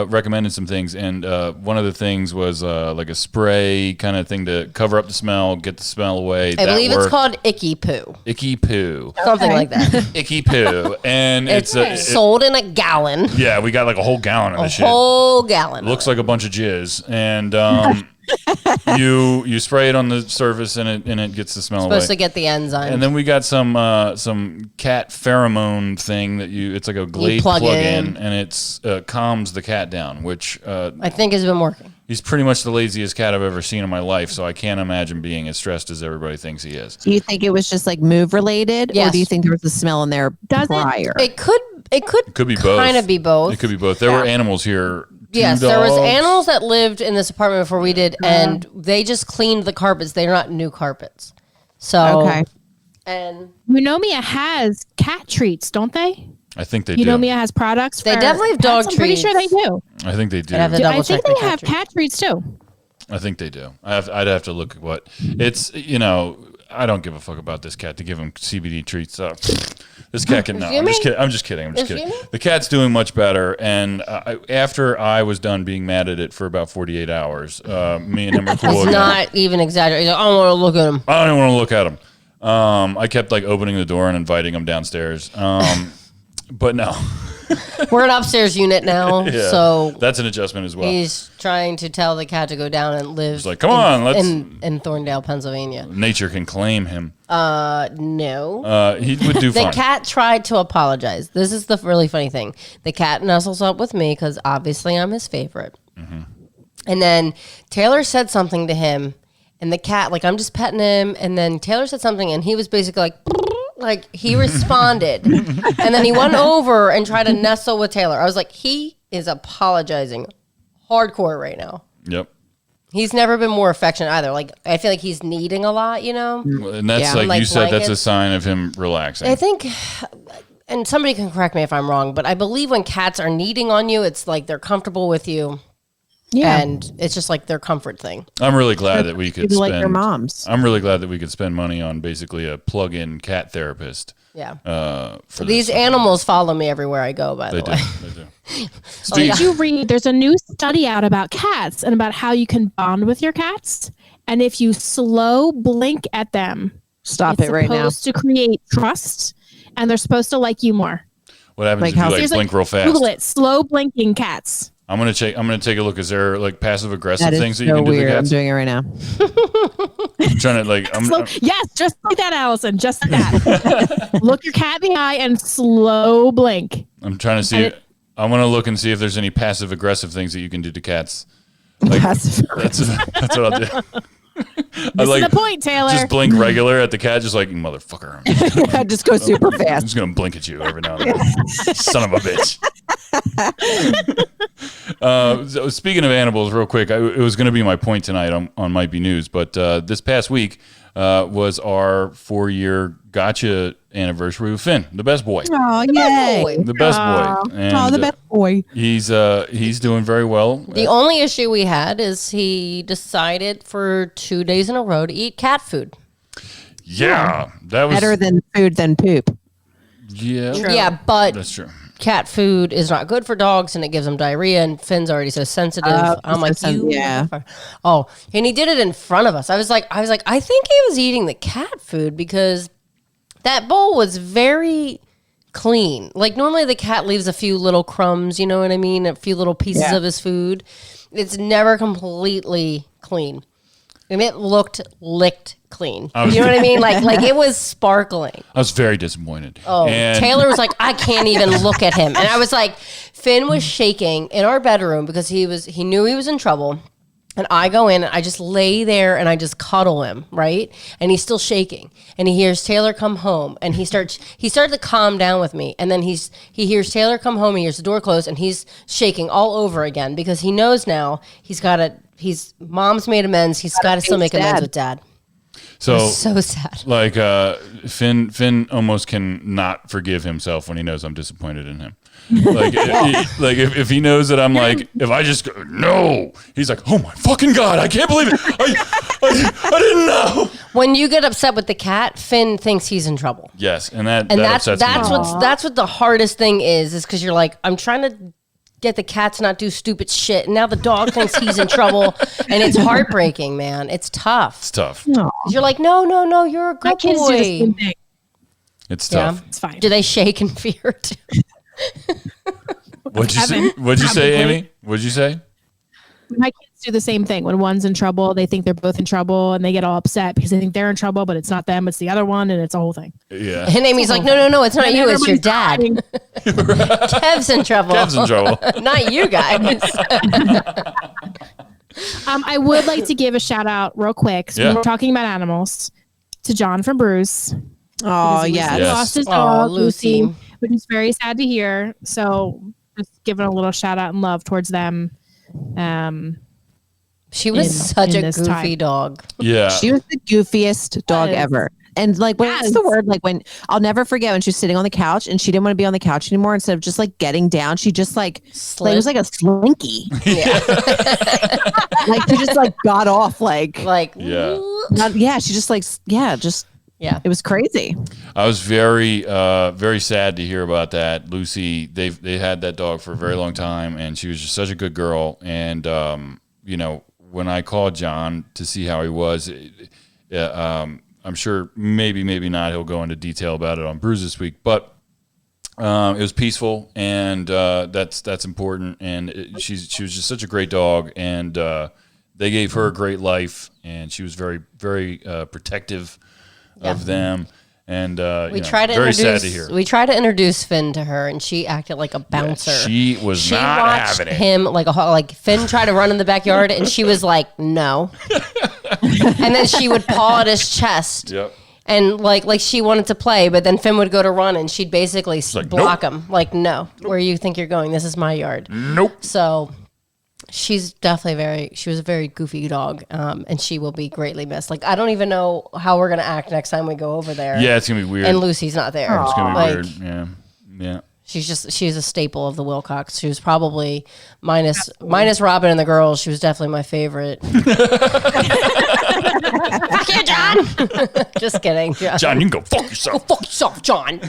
recommended some things, and one of the things was like a spray kind of thing to cover up the smell, get the smell away. I believe it's called Icky Poo. Icky Poo. Something like that. Icky Poo, and it's sold in a gallon. Yeah, we got like a whole gallon of this shit. A whole gallon. It looks like a bunch of jizz, and you spray it on the surface, and it gets the smell away. Supposed to get the enzyme. And then we got some cat pheromone thing that it's like a Glade plug-in, and it's calms the cat down, which I think has been working. He's pretty much the laziest cat I've ever seen in my life, so I can't imagine being as stressed as everybody thinks he is. Do you think it was just like move related, or do you think there was a smell in there prior? It could be both. Kind of be both. It could be both. There were animals here. Yes, there was animals that lived in this apartment before we did, and they just cleaned the carpets. They're not new carpets. So and Eunomia has cat treats, don't they? I think they do. Eunomia has products. They definitely have dog treats. I'm pretty sure they do. I think they do. I think they have cat treats too. I think they do. I'd have to look at what it's. I don't give a fuck about this cat to give him CBD treats. This cat can. No, I'm just kidding. I'm just kidding. The cat's doing much better. And after I was done being mad at it for about 48 hours, me and him are cool. It's not even exaggerating. I don't want to look at him. I don't want to look at him. I kept like opening the door and inviting him downstairs. But no. We're an upstairs unit now, so that's an adjustment as well. He's trying to tell the cat to go down and live. He's like, come on, let's in Thorndale, Pennsylvania. Nature can claim him. No. He would do fine. The cat tried to apologize. This is the really funny thing. The cat nuzzles up with me because obviously I'm his favorite. Mm-hmm. And then Taylor said something to him, and the cat, like, I'm just petting him, and then Taylor said something, and he was basically like he responded. And then he went over and tried to nestle with Taylor. I was like, he is apologizing hardcore right now. Yep. He's never been more affectionate either. Like, I feel like he's needing a lot, And that's like you said, that's a sign of him relaxing. I think and somebody can correct me if I'm wrong, but I believe when cats are kneading on you, it's like they're comfortable with you. Yeah. And it's just like their comfort thing. I'm really glad that we could spend, like their moms. I'm really glad that we could spend money on basically a plug-in cat therapist. Yeah. These animals follow me everywhere I go, by the way. They do. Did you read? There's a new study out about cats and about how you can bond with your cats. And if you slow blink at them, Stop it right now. It's supposed to create trust, and they're supposed to like you more. What happens if you blink real fast? Google it. Slow blinking cats. I'm gonna take a look. Is there like passive aggressive things that you so can do weird. to cats? I'm doing it right now. I'm trying to yes, just like that, Allison. Just like that. Look your cat in the eye and slow blink. I'm trying to see. I want to look and see if there's any passive aggressive things that you can do to cats. Like, that's what I'll do. This is the point, Taylor. Just blink regular at the cat, just like, motherfucker. I just go super fast. I'm just gonna blink at you every now and then. Son of a bitch. So speaking of animals, real quick, it was going to be my point tonight on Might Be News, but this past week was our 4-year gotcha anniversary with Finn, the best boy. Oh, yay! The best boy. And, the best boy. He's doing very well. The only issue we had is he decided for 2 days in a row to eat cat food. Yeah, that was better than food than poop. Yeah, yeah, but that's true. Cat food is not good for dogs, and it gives them diarrhea. And Finn's already so sensitive. I'm like, yeah. Oh, and he did it in front of us. I was like, I think he was eating the cat food because that bowl was very clean. Like normally the cat leaves a few little crumbs, you know what I mean? A few little pieces of his food. It's never completely clean. And it looked licked clean. You know what I mean? Like it was sparkling. I was very disappointed. Oh, and Taylor was like, I can't even look at him. And I was like, Finn was shaking in our bedroom because he knew he was in trouble. And I go in and I just lay there and I just cuddle him, right? And he's still shaking. And he hears Taylor come home and he started to calm down with me. And then he hears Taylor come home, he hears the door close, and he's shaking all over again because he knows now mom's made amends. He's got to still make amends with dad. So sad. Like Finn almost can not forgive himself when he knows I'm disappointed in him. Like if he knows that I'm like, if I just go, no, he's like, oh my fucking God, I can't believe it. I didn't know. When you get upset with the cat, Finn thinks he's in trouble. Yes, and that's what the hardest thing is because you're like, I'm trying to get the cat to not do stupid shit, and now the dog thinks he's in trouble, and it's heartbreaking, man. It's tough. It's tough. You're like, no, you're a good kids boy. do the same thing. It's tough. It's fine. Do they shake in fear too? What'd you say, Amy? What'd you say? My kids do the same thing. When one's in trouble, they think they're both in trouble, and they get all upset because they think they're in trouble, but it's not them, it's the other one, and it's a whole thing. Yeah. And Amy's like, no, it's not you, it's your dad. Kev's in trouble. Not you guys. I would like to give a shout out real quick. So we're talking about animals to John from Bruce. Oh, yeah. Yes. Lost his dog, Lucy, which is very sad to hear. So just giving a little shout out and love towards them. She was such a goofy dog. Yeah. She was the goofiest dog ever. And like, what's the word? Like when I'll never forget when she was sitting on the couch and she didn't want to be on the couch anymore. Instead of just like getting down, she just like it was like a slinky. Yeah. Like she just like got off Yeah. She just like yeah. It was crazy. I was very, very sad to hear about that. Lucy, they had that dog for a very long time, and she was just such a good girl. And when I called John to see how he was, I'm sure maybe not he'll go into detail about it on Bruise this week, but it was peaceful, and that's important. And she was just such a great dog, and they gave her a great life, and she was very, very protective of them. And we tried to introduce Finn to her, and she acted like a bouncer. Yeah, she not having it. Him like Finn tried to run in the backyard, and she was like, no. And then she would paw at his chest. Yep. And like she wanted to play, but then Finn would go to run, and she'd basically block him. Like, no, where you think you're going? This is my yard. Nope. So she's definitely she was a very goofy dog, and she will be greatly missed. Like, I don't even know how we're going to act next time we go over there. Yeah, it's going to be weird. And Lucy's not there. It's going to be weird, yeah. Yeah. She's a staple of the Wilcox. She was probably minus Robin and the girls. She was definitely my favorite. Fuck you, John. Just kidding, John. John, you can go fuck yourself. Go fuck yourself, John.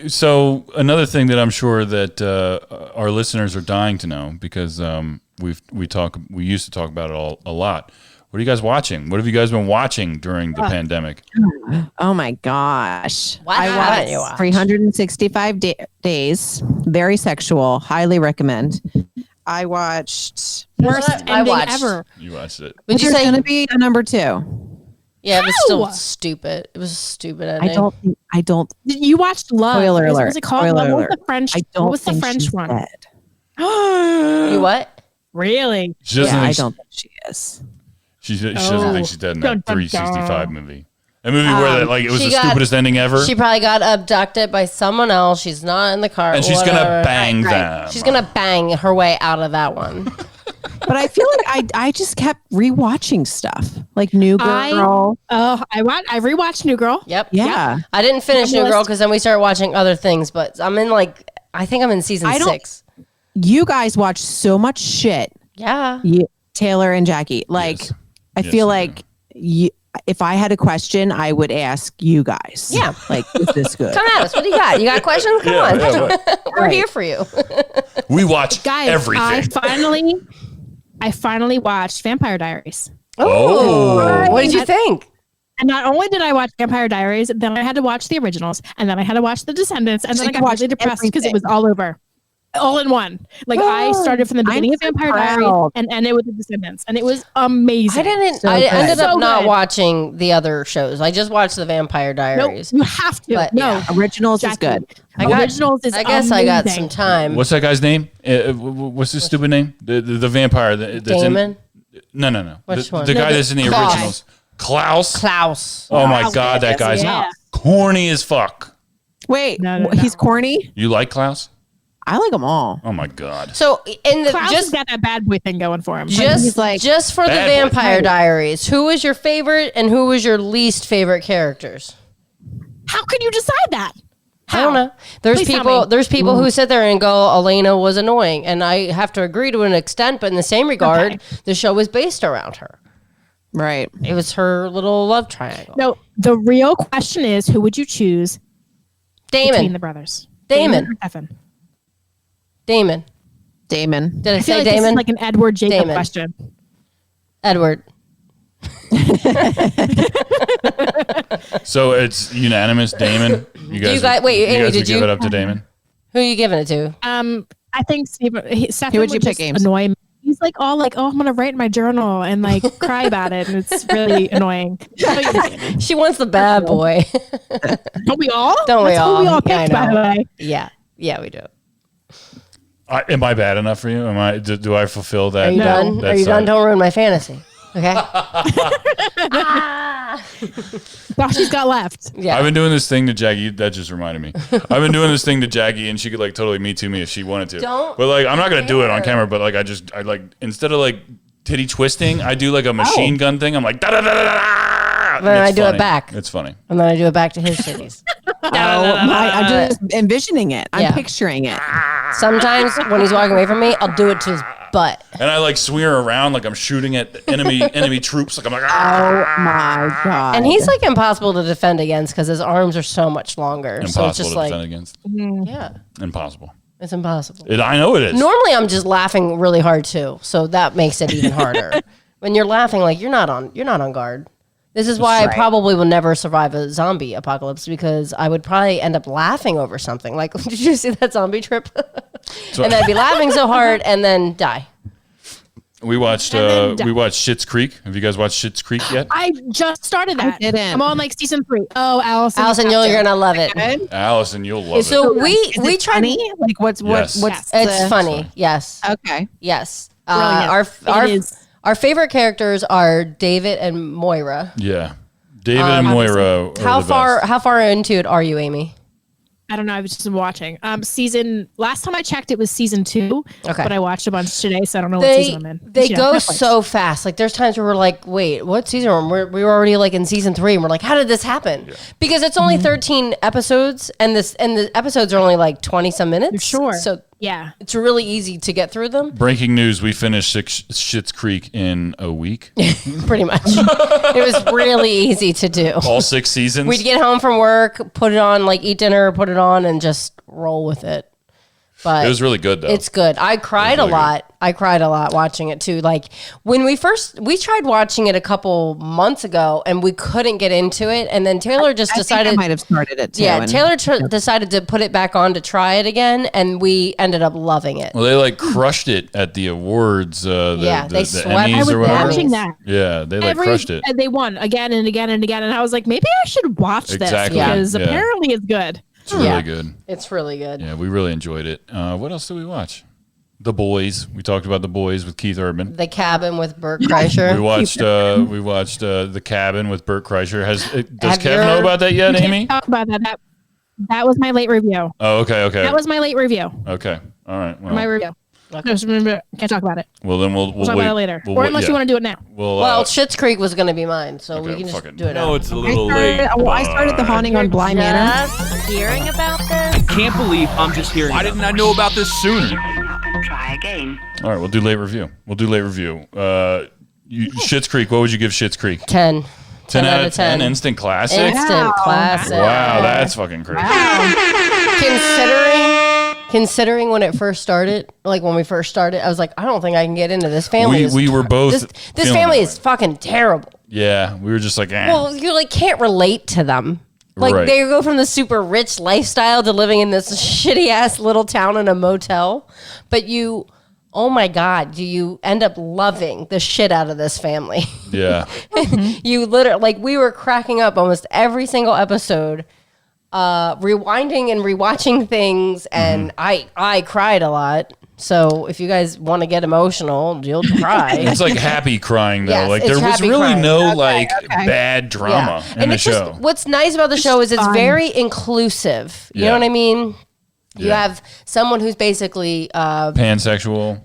So another thing that I'm sure that our listeners are dying to know, because we used to talk about it a lot. What are you guys watching? What have you guys been watching during the pandemic? Oh my gosh. What haven't you watched? 365 days. Very sexual. Highly recommend. I watched. Worst I ending watched. ever. You watched it. Would you There's say? going to be a number 2. Yeah, it was How? still stupid. It was a stupid ending. I don't. You watched Love. Spoiler What alert. was it called? Spoiler What was alert. the French? I don't What was the think French she's one? dead. You what? Really? She doesn't Yeah, I think don't think she is. she doesn't think she's dead in that Dun, dun, 365 dun. movie. A movie where it was she the got- stupidest ending ever. She probably got abducted by someone else. She's not in the car. And she's whatever. gonna bang them. She's gonna bang her way out of that one. But I feel like I just kept rewatching stuff like New Girl. I rewatched New Girl. Yep. Yeah. I didn't finish New Fabulous. Girl because then we started watching other things. But I think I'm in season I don't- 6. You guys watch so much shit. Yeah. Taylor and Jackie. Like, Yes. I Yes, feel I like if I had a question, I would ask you guys. Yeah. Like, is this good? Come at us. What do you got? You got questions? Come on. We're here for you. We watch Guys, everything. I finally watched Vampire Diaries. Oh. What did you think? And not only did I watch Vampire Diaries, then I had to watch the originals, and then I had to watch The Descendants, and So then I you got watched really depressed because it everything. was all over. All in one. Like I started from the beginning I'm of Vampire so Diaries proud. and ended with The Descendants, and it was amazing. I didn't. So I good. ended up So not good. watching the other shows. I just watched the Vampire Nope, Diaries. you have to. But, no, yeah. Originals is Jackie. good. Originals is I guess I got amazing. some time. What's that guy's name? What's his stupid name? The vampire that's Damon? No. Which one? The guy that's in the Klaus. originals. Klaus. Klaus. Oh my Klaus. God, that guy's Yeah. corny as fuck. Wait, No. he's corny? You like Klaus? I like them all. Oh my God. So in the Klaus has just got that bad boy thing going for him. he's like, just for the Bad boy. Vampire Diaries, who was your favorite and who was your least favorite characters? How can you decide that? I don't know. There's Please tell people. me. There's people who sit there and go, "Elena was annoying," and I have to agree to an extent. But in the same regard, the show was based around her. right. It was her little love triangle. No, the real question is, who would you choose between Damon. the brothers? Damon. or Stefan? Damon. Damon. Did I I feel say like this Damon? is like an Edward Jacob Damon. question. Edward. So it's unanimous, Damon. You guys. wait, Amy, you guys did would give you- it up to Damon? Who are you giving it to? I think Stephen. Stefan Who would would you pick, just Ames? annoy me. He's like all like, oh, I'm gonna write in my journal and like cry about it, and it's really annoying. She wants the bad boy. Don't we all? Don't we That's all? Who we all Yeah, I picked, by the know. way. yeah, we do. Am I bad enough for you? Am I? Do I fulfill that? Are you done? that Are you done? side? Don't ruin my fantasy. Okay. That's all she's got left. Yeah. I've been doing this thing to Jackie. That just reminded me. I've been doing this thing to Jackie, and she could like totally me too me if she wanted to. Don't But like, I'm not gonna do it on care. camera. But like, I like instead of like titty twisting, I do like a Oh. machine gun thing. I'm like da da da da da. Then I do it back. It's funny. and then I do it back to his titties. I'm just envisioning it. I'm Yeah. picturing it. Sometimes when he's walking away from me, I'll do it to his butt. And I like swear around like I'm shooting at enemy troops. Like I'm like, Oh my God. And he's like impossible to defend against because his arms are so much longer. So it's impossible just to like, defend against. yeah, Impossible. it's impossible. I know it is. Normally, I'm just laughing really hard too, so that makes it even harder. When you're laughing, like you're not on guard. This is why I probably will never survive a zombie apocalypse because I would probably end up laughing over something. Like, did you see that zombie trip? So- And I'd be laughing so hard and then die. we watched Schitt's Creek. Have you guys watched Schitt's Creek yet? I just started that. didn't. I'm on like season 3. Oh, Allison. Allison, you're gonna love it. Allison, you'll love it. So we Is it tried. funny? Like what's Yes. what's It's the, funny. Yes. Okay. Yes. Brilliant. Our It is. our favorite characters are David and Moira. Yeah. David and Moira. Are How the best. far into it are you, Amy? I don't know. I was just watching. Last time I checked, it was season 2. Okay. But I watched a bunch today, so I don't know what season I'm in. They go Netflix. so fast. Like there's times where we're like, wait, what season are we? We were already like in season 3, and we're like, how did this happen? Yeah. Because it's only 13 episodes, and the episodes are only like 20 some minutes. Sure. So yeah, it's really easy to get through them. Breaking news: we finished Schitt's Creek in a week. Pretty much. It was really easy to do. All 6 seasons. We'd get home from work, put it on, like eat dinner, put it on, and just roll with it. But it was really good, though. It's good. I cried a lot. I cried a lot watching it too. Like when we tried watching it a couple months ago, and we couldn't get into it. And then Taylor just decided. I might have started it too. Yeah, Taylor decided to put it back on to try it again, and we ended up loving it. Well, they like crushed it at the awards. They Emmys swept. I was or whatever. watching that. Yeah, they crushed it. They won again and again and again, and I was like, maybe I should watch this because apparently it's good. It's really good. It's really good. Yeah, we really enjoyed it. What else did we watch? The Boys. We talked about The Boys with Keith Urban. The Cabin with Bert Kreischer. We watched The Cabin with Bert Kreischer. Does Kev know about that yet, Amy? Talk about that. That was my late review. Oh, okay. That was my late review. Okay. All right. Well, My review. Okay. No, can't talk about it. Well, then we'll Talk wait. about it later. We'll Or wait, unless you want to do it now. Well, Schitt's Creek was going to be mine, so Okay, we can just fucking- do it No, now. it's a little late. I started The Haunting on Bly Manor. Just hearing about this? Can't believe I'm just hearing. Why didn't I know about this sooner? Try again. All right, we'll do late review. Schitt's Creek. What would you give Schitt's Creek? 10. 10 out of 10. Instant classic. Instant classic. Wow, that's fucking crazy. Considering when it first started, like when we first started, I was like, I don't think I can get into this family. We were both. This feeling family that is way. fucking terrible. Yeah, we were just like, eh. Well, you like can't relate to them. Like Right. they go from the super rich lifestyle to living in this shitty ass little town in a motel, but oh my God, you end up loving the shit out of this family. Yeah. You literally, like, we were cracking up almost every single episode, rewinding and rewatching things, and I cried a lot. So if you guys want to get emotional, you'll cry. It's like happy crying though. Yes, like it's there was happy really crying. no bad drama in and the it's show. just what's nice about the show is it's very inclusive. You know what I mean? You have someone who's basically pansexual.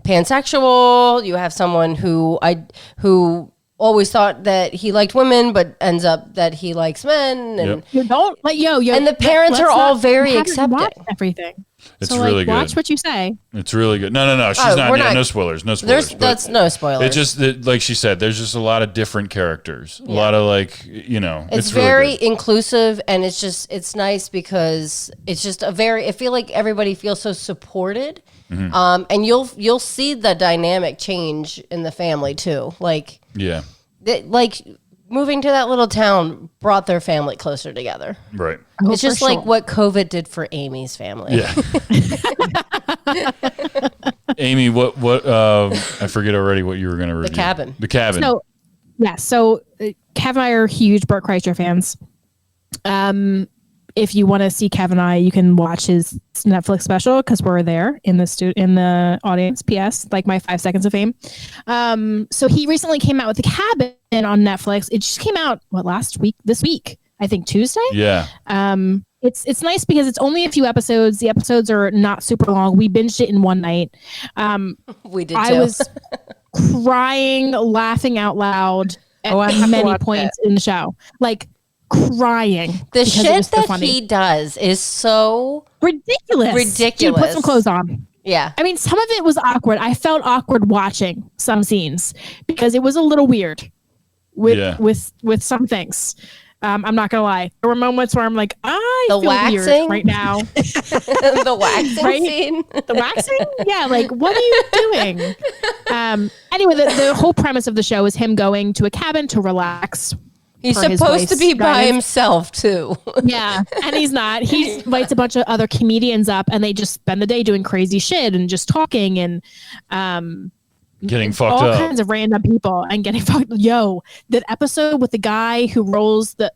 You have someone who always thought that he liked women, but ends up that he likes men. And You don't like and the parents are all very accepting. Everything. It's So, really good. Watch what you say. It's really good. No. She's not. we're Yeah, not- no spoilers. No spoilers. That's no spoilers. It's just that, like she said, there's just a lot of different characters. A lot of It's really very good. inclusive, and it's nice because it's just I feel like everybody feels so supported. Mm-hmm. And you'll see the dynamic change in the family too. Like moving to that little town brought their family closer together. Right. It's just like what COVID did for Amy's family. Yeah. Amy, what I forget already what you were going to review. Cabin. The Cabin. So, Kev and I are huge Bert Kreischer fans. If you want to see Kev and I, you can watch his Netflix special because we're there in the audience. P.S. Like my 5 seconds of fame. So he recently came out with The Cabin on Netflix. It just came out this week, I think Tuesday. Yeah. It's nice because it's only a few episodes. The episodes are not super long. We binged it in one night. We did too. I was crying, laughing out loud at many points in the show. Like crying. The because it shit was so that funny. he does is so ridiculous. Dude, put some clothes on. Yeah. I mean, some of it was awkward. I felt awkward watching some scenes because it was a little weird with some things. I'm not gonna lie. There were moments where I'm like, I feel waxing? weird right now. The waxing scene. The waxing? Yeah, like what are you doing? Anyway, the whole premise of the show is him going to a cabin to relax. He's for his supposed to be wife's by guidance. himself too. Yeah, and he's not. He invites a bunch of other comedians up, and they just spend the day doing crazy shit and just talking and getting fucked all up. kinds of random people and getting fucked. Yo, that episode with the guy who rolls the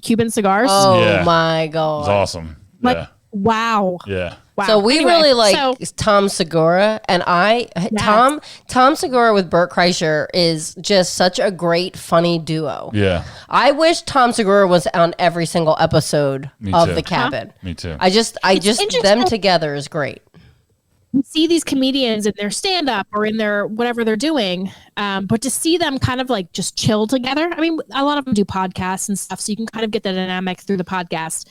Cuban cigars. Oh Yeah. my It's god. awesome. Like, wow. Yeah. Wow. So we Anyway, really like so- Tom Segura, and Tom Segura with Bert Kreischer is just such a great, funny duo. Yeah. I wish Tom Segura was on every single episode of too. The Cabin. Me too. I just interesting. them together is great. see these comedians in their stand up or in their whatever they're doing. But to see them kind of like just chill together. I mean, a lot of them do podcasts and stuff, so you can kind of get the dynamic through the podcast.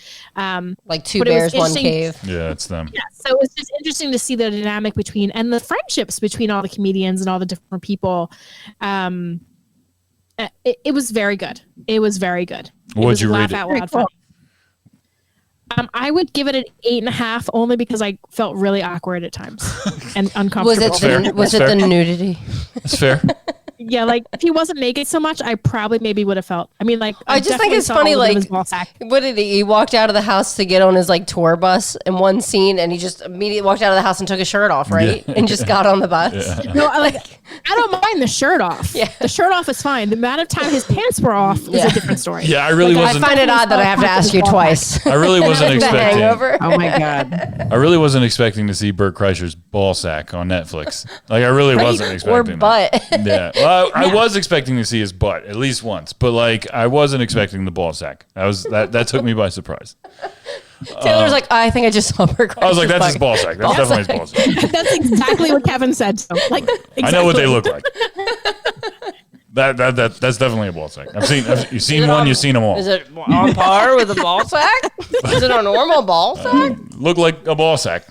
Like two but it was bears, one interesting- cave. Yeah, it's them. Yeah, so it's just interesting to see the dynamic between and the friendships between all the comedians and all the different people. It was very good. It was very good. What'd you laugh rate it? out loud funny. I would give it an 8.5 only because I felt really awkward at times and uncomfortable. Was it the nudity? That's fair. Yeah, like if he wasn't naked so much, I probably maybe would have felt. I mean, like I just think definitely it's saw funny. a little bit of Like, his ball sack. what did he walked out of the house to get on his like tour bus in one scene, and he just immediately walked out of the house and took his shirt off, right, and just got on the bus. No, I don't mind the shirt off. Yeah. The shirt off is fine. The amount of time his pants were off is Yeah. a different story. Yeah, I really I wasn't. find it odd that I have to ask you twice. I really wasn't The expecting. Hangover. Oh my God. I really wasn't expecting to see Bert Kreischer's ball sack on Netflix. Like I really wasn't Or expecting. butt. That. Yeah. Well, I was expecting to see his butt at least once, but like I wasn't expecting the ball sack. That took me by surprise. Taylor's like, I think I just saw Bert I was like, Kreischer's that's his butt. ball sack. That's definitely his ball sack. That's exactly what Kevin said. So, like, I know what they exactly. look like. That's definitely a ball sack. You've seen it one, on- you've seen them all. Is it on par with a ball sack? Is it a normal ball sack? Look like a ball sack.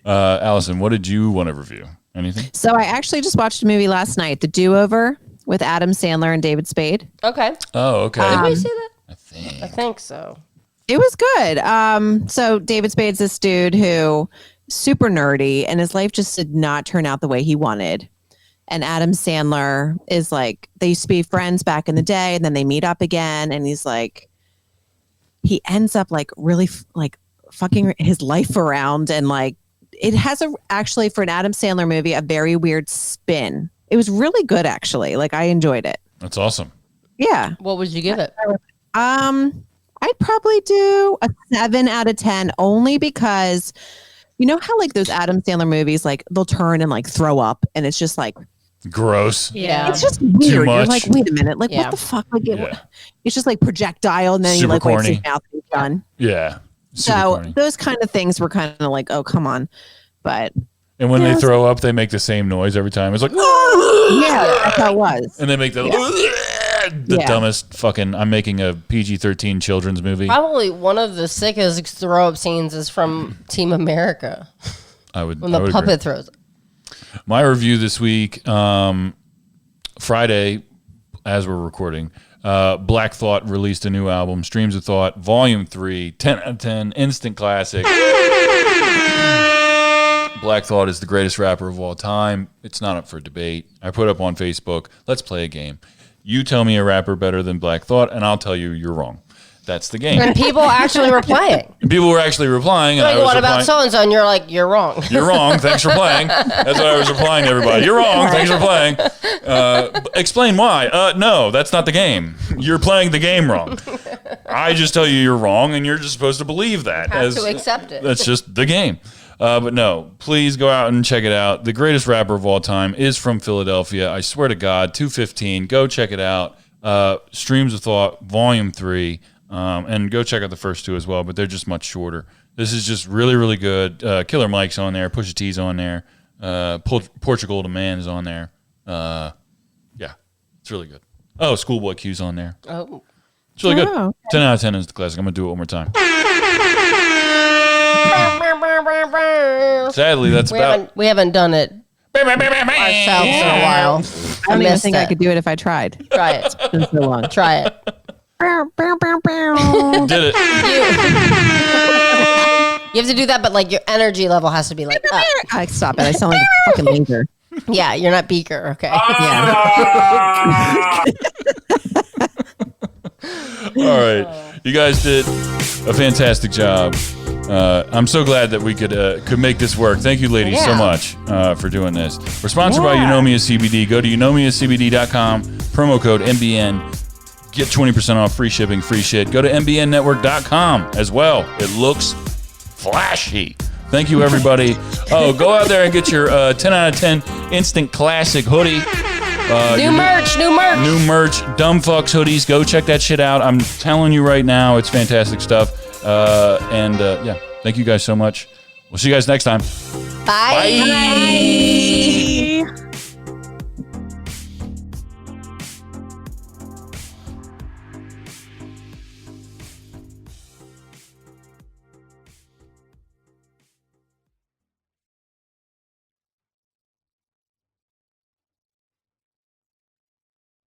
Allison, what did you want to review? Anything? So I actually just watched a movie last night, The Do-Over with Adam Sandler and David Spade. Okay. Oh, okay. Did we see that? I I think so. It was good. So David Spade's this dude who super nerdy and his life just did not turn out the way he wanted. And Adam Sandler is like, they used to be friends back in the day and then they meet up again. And he's like, he ends up like really like fucking his life around. And like, it has actually for an Adam Sandler movie, a very weird spin. It was really good, actually. Like I enjoyed it. That's awesome. Yeah. What would you give it? I'd probably do a 7 out of 10 only because you know how like those Adam Sandler movies, like they'll turn and like throw up and it's just like, Gross. Yeah. it's just weird. You're much. like, wait a minute. Like Yeah. what the fuck? Like Yeah. it's just like projectile and then Super he like wipes corny. his mouth and he's done. Yeah. Super So corny. those kind of things were kind of like, oh, come on. But And when Yeah, they it's- throw up, they make the same noise every time. It's like, yeah, that's how it was. and they make the Yeah. dumbest fucking. I'm making a PG-13 children's movie. Probably one of the sickest throw up scenes is from Team America I would. when I the would puppet agree. throws. My review this week, Friday, as we're recording, Black Thought released a new album, Streams of Thought, Volume 3, 10 out of 10, instant classic. Black Thought is the greatest rapper of all time. It's not up for debate. I put up on Facebook, let's play a game. You tell me a rapper better than Black Thought, and I'll tell you you're wrong. That's the game. And people actually were playing. And people were actually replying. And I Like, was what about replying, so and so? And you're like, you're wrong. You're wrong. Thanks for playing. That's what I was replying to everybody. You're wrong. Thanks for playing. Explain why. No, that's not the game. You're playing the game wrong. I just tell you you're wrong, and you're just supposed to believe that. Have to accept it. That's just the game. But no, please go out and check it out. The greatest rapper of all time is from Philadelphia. I swear to God, 215. Go check it out. Streams of Thought, Volume 3. And go check out the first two as well, but they're just much shorter. This is just really, really good. Killer Mike's on there. Pusha T's on there. Portugal the Man is on there. Yeah, it's really good. Oh, Schoolboy Q's on there. Oh. It's really good. Oh, 10 out of 10 is the classic. I'm going to do it one more time. Sadly, that's We haven't done it ourselves in a while. I don't even missed think I it. could do it if I tried. Try it. It's been so long. Try it. Did it. You have to do that, but like your energy level has to be like up. I stop it. I sound like a fucking laser. Yeah, you're not Beaker, okay? Yeah. All right. You guys did a fantastic job. I'm so glad that we could make this work. Thank you, ladies, so Yeah. much for doing this. We're sponsored by Eunomia CBD. Go to eunomiacbd.com, promo code MBN. Get 20% off, free shipping, free shit. Go to mbnnetwork.com as well. It looks flashy. Thank you, everybody. Oh, go out there and get your 10 out of 10 instant classic hoodie. New merch. New merch, Dumb Fucks hoodies. Go check that shit out. I'm telling you right now, it's fantastic stuff. Yeah, thank you guys so much. We'll see you guys next time. Bye.